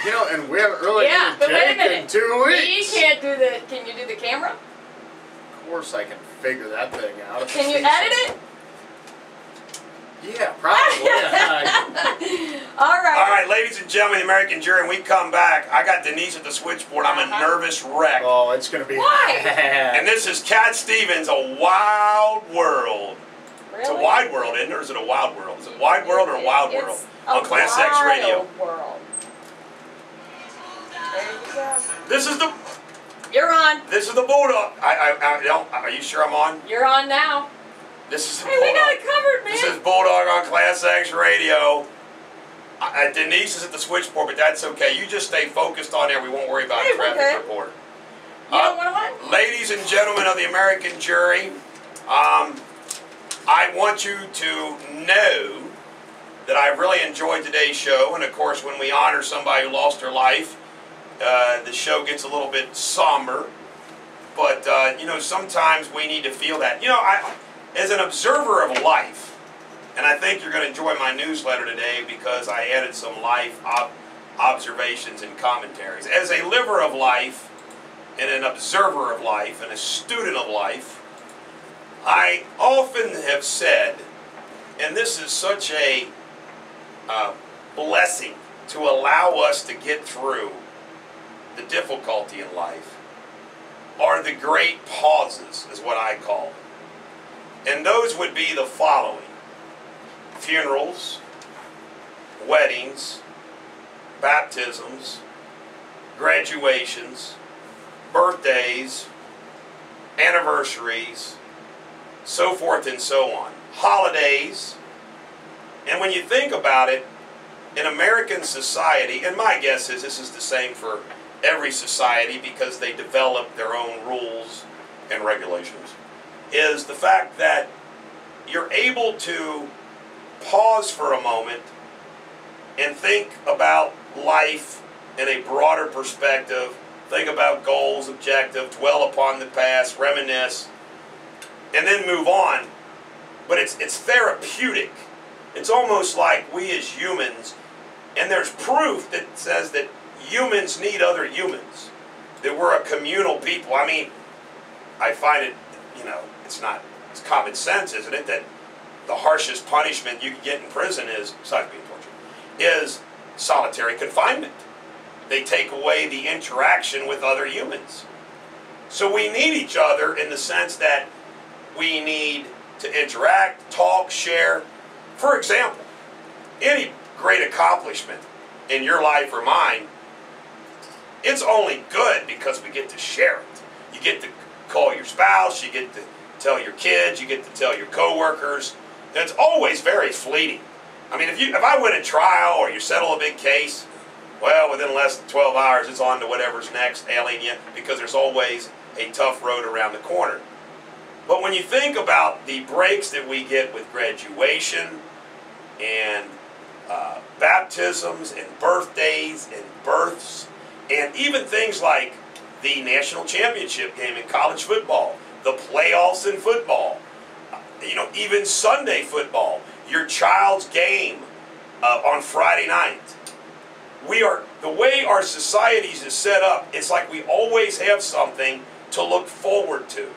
And we haven't really needed Jake in 2 weeks. You can't do the, can you do the camera? Of course I can figure that thing out. Can you edit it? Yeah, probably. All right. All right, ladies and gentlemen, the American jury, and we come back. I got Denise at the switchboard. I'm a nervous wreck. Oh, it's going to be bad. And this is Cat Stevens, A Wild World. Really? It's a wide world, isn't it? Or is it a wild world? Is it wide world or a wild world? On ClassX Radio. World. There you go. This is the... You're on. This is the Bulldog. Are you sure I'm on? You're on now. This is the Hey, Bulldog. we got it covered, man. This is Bulldog on ClassX Radio. Denise is at the switchboard, but that's okay. You just stay focused on there. We won't worry about the traffic report. You don't want to what? Ladies and gentlemen of the American jury, I want you to know that I've really enjoyed today's show. And of course, when we honor somebody who lost their life, the show gets a little bit somber. But, sometimes we need to feel that. As an observer of life, and I think you're going to enjoy my newsletter today because I added some life observations and commentaries. As a liver of life, and an observer of life, and a student of life, I often have said, and this is such a blessing to allow us to get through the difficulty in life, are the great pauses, is what I call them. And those would be the following: funerals, weddings, baptisms, graduations, birthdays, anniversaries, so forth and so on, holidays. And when you think about it, in American society, and my guess is this is the same for every society because they develop their own rules and regulations, is the fact that you're able to pause for a moment and think about life in a broader perspective, think about goals, objectives, dwell upon the past, reminisce, and then move on. But it's therapeutic. It's almost like we as humans, and there's proof that says that humans need other humans, that we're a communal people. I mean, I find it, it's common sense, isn't it, that the harshest punishment you can get in prison is, besides being tortured, is solitary confinement. They take away the interaction with other humans. So we need each other in the sense that we need to interact, talk, share. For example, any great accomplishment in your life or mine, it's only good because we get to share it. You get to call your spouse, you get to tell your kids, you get to tell your coworkers. It's always very fleeting. I mean, if I win a trial or you settle a big case, well, within less than 12 hours, it's on to whatever's next, ailing you, because there's always a tough road around the corner. But when you think about the breaks that we get with graduation and baptisms and birthdays and births, and even things like the national championship game in college football, the playoffs in football, even Sunday football, your child's game on Friday night. The way our societies is set up, it's like we always have something to look forward to,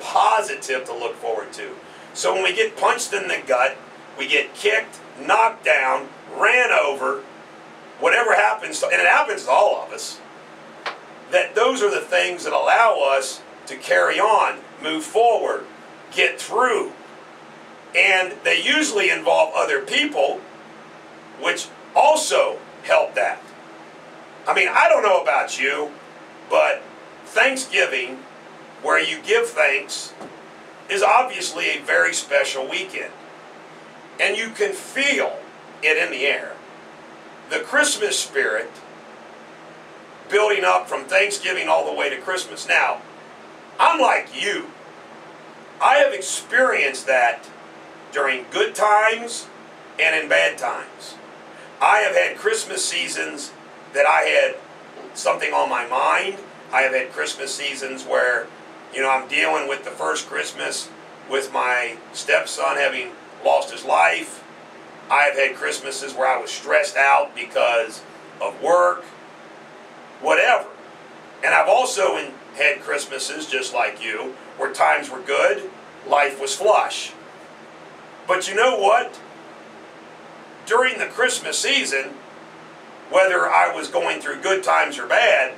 positive to look forward to. So when we get punched in the gut, we get kicked, knocked down, ran over, whatever happens, and it happens to all of us, that those are the things that allow us to carry on, move forward, get through. And they usually involve other people, which also help that. I mean, I don't know about you, but Thanksgiving, where you give thanks, is obviously a very special weekend. And you can feel it in the air. The Christmas spirit building up from Thanksgiving all the way to Christmas. Now, I'm like you. I have experienced that during good times and in bad times. I have had Christmas seasons that I had something on my mind. I have had Christmas seasons where, I'm dealing with the first Christmas with my stepson having lost his life. I have had Christmases where I was stressed out because of work, whatever. And I've also had Christmases, just like you, where times were good, life was flush. But you know what? During the Christmas season, whether I was going through good times or bad,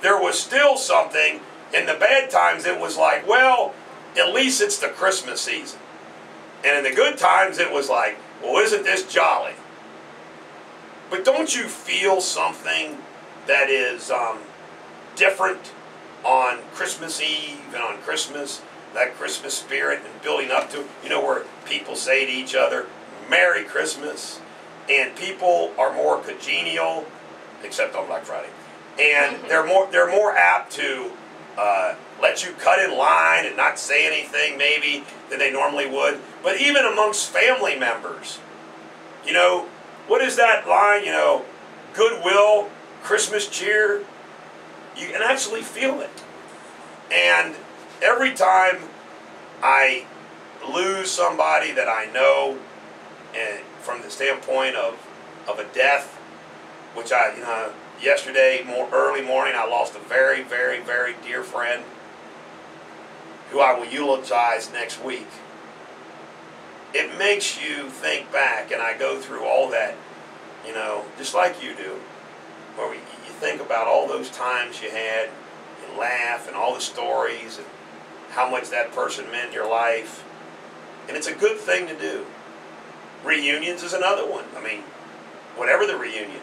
there was still something in the bad times that was like, well, at least it's the Christmas season. And in the good times, it was like, well, isn't this jolly? But don't you feel something that is different on Christmas Eve and on Christmas, that Christmas spirit and building up to, where people say to each other, Merry Christmas, and people are more congenial, except on Black Friday, and they're more apt to let you cut in line and not say anything maybe than they normally would. But even amongst family members, what is that line? Goodwill, Christmas cheer. You can actually feel it. And every time I lose somebody that I know, and from the standpoint of a death, which yesterday, early morning, I lost a very, very, very dear friend who I will eulogize next week. It makes you think back, and I go through all that, just like you do, where you think about all those times you had, you laugh, and all the stories, and how much that person meant in your life. And it's a good thing to do. Reunions is another one. I mean, whatever the reunion.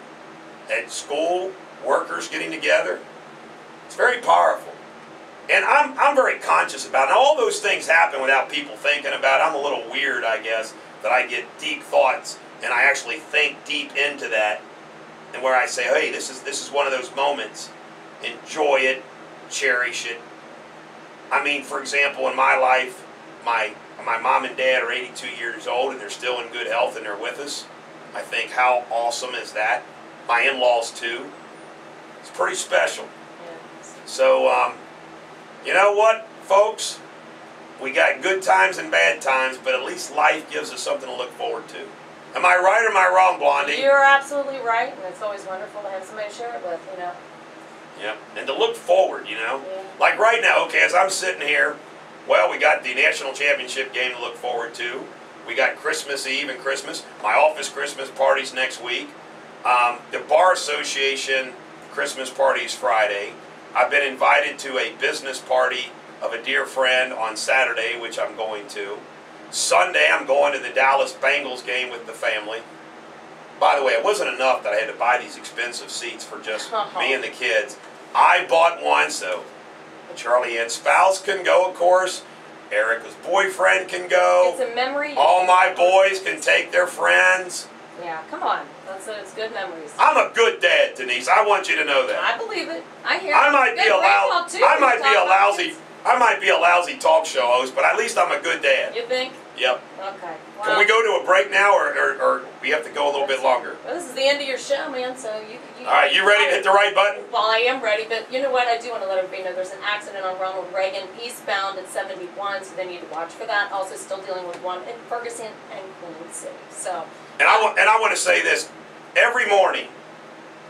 At school, workers getting together. It's very powerful. And I'm very conscious about it. Now, all those things happen without people thinking about it. I'm a little weird, I guess, that I get deep thoughts and I actually think deep into that, and where I say, hey, this is one of those moments. Enjoy it, cherish it. I mean, for example, in my life, my mom and dad are 82 years old and they're still in good health and they're with us. I think, how awesome is that? My in-laws too. It's pretty special. Yeah. So, you know what, folks? We got good times and bad times, but at least life gives us something to look forward to. Am I right or am I wrong, Blondie? You're absolutely right, and it's always wonderful to have somebody to share it with, you know. Yep, and to look forward, you know. Yeah. Like right now, okay, as I'm sitting here, well, we got the national championship game to look forward to. We got Christmas Eve and Christmas. My office Christmas party's next week. The Bar Association Christmas party is Friday. I've been invited to a business party of a dear friend on Saturday, which I'm going to. Sunday, I'm going to the Dallas Bengals game with the family. By the way, it wasn't enough that I had to buy these expensive seats for just me and the kids. I bought one so Charlie Ann's spouse can go, of course. Erica's boyfriend can go. It's a memory. All my boys can take their friends. Yeah, come on. It's good memories. I'm a good dad, Denise. I want you to know that. I believe it. I hear I it. might be Good a grandpa, lousy. too, I when might you be a talk about lousy. kids. I might be a lousy talk show host, but at least I'm a good dad. You think? Yep. Okay. Well, Can we go to a break now, or we have to go a little bit longer? Well, this is the end of your show, man, so you All right, you ready to hit the right button? Well, I am ready, but you know what? I do want to let everybody know there's an accident on Ronald Reagan eastbound at 71, so they need to watch for that. Also, still dealing with one in Ferguson and Queen City. So. And I want to say this every morning,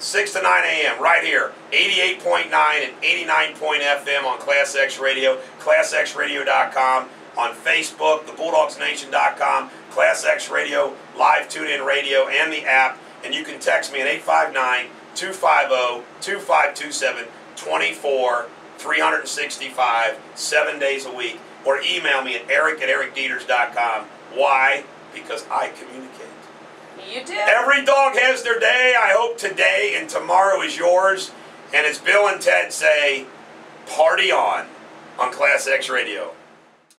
6 to 9 a.m. right here, 88.9 and 89.FM on ClassX Radio, ClassXRadio.com, on Facebook, theBulldogNation.com, ClassX Radio, live tune-in radio, and the app. And you can text me at 859-250-2527, 365, 7 days a week, or email me at eric@ericdeters.com. Why? Because I communicate. You do. Every dog has their day. I hope today and tomorrow is yours. And as Bill and Ted say, party on ClassX Radio.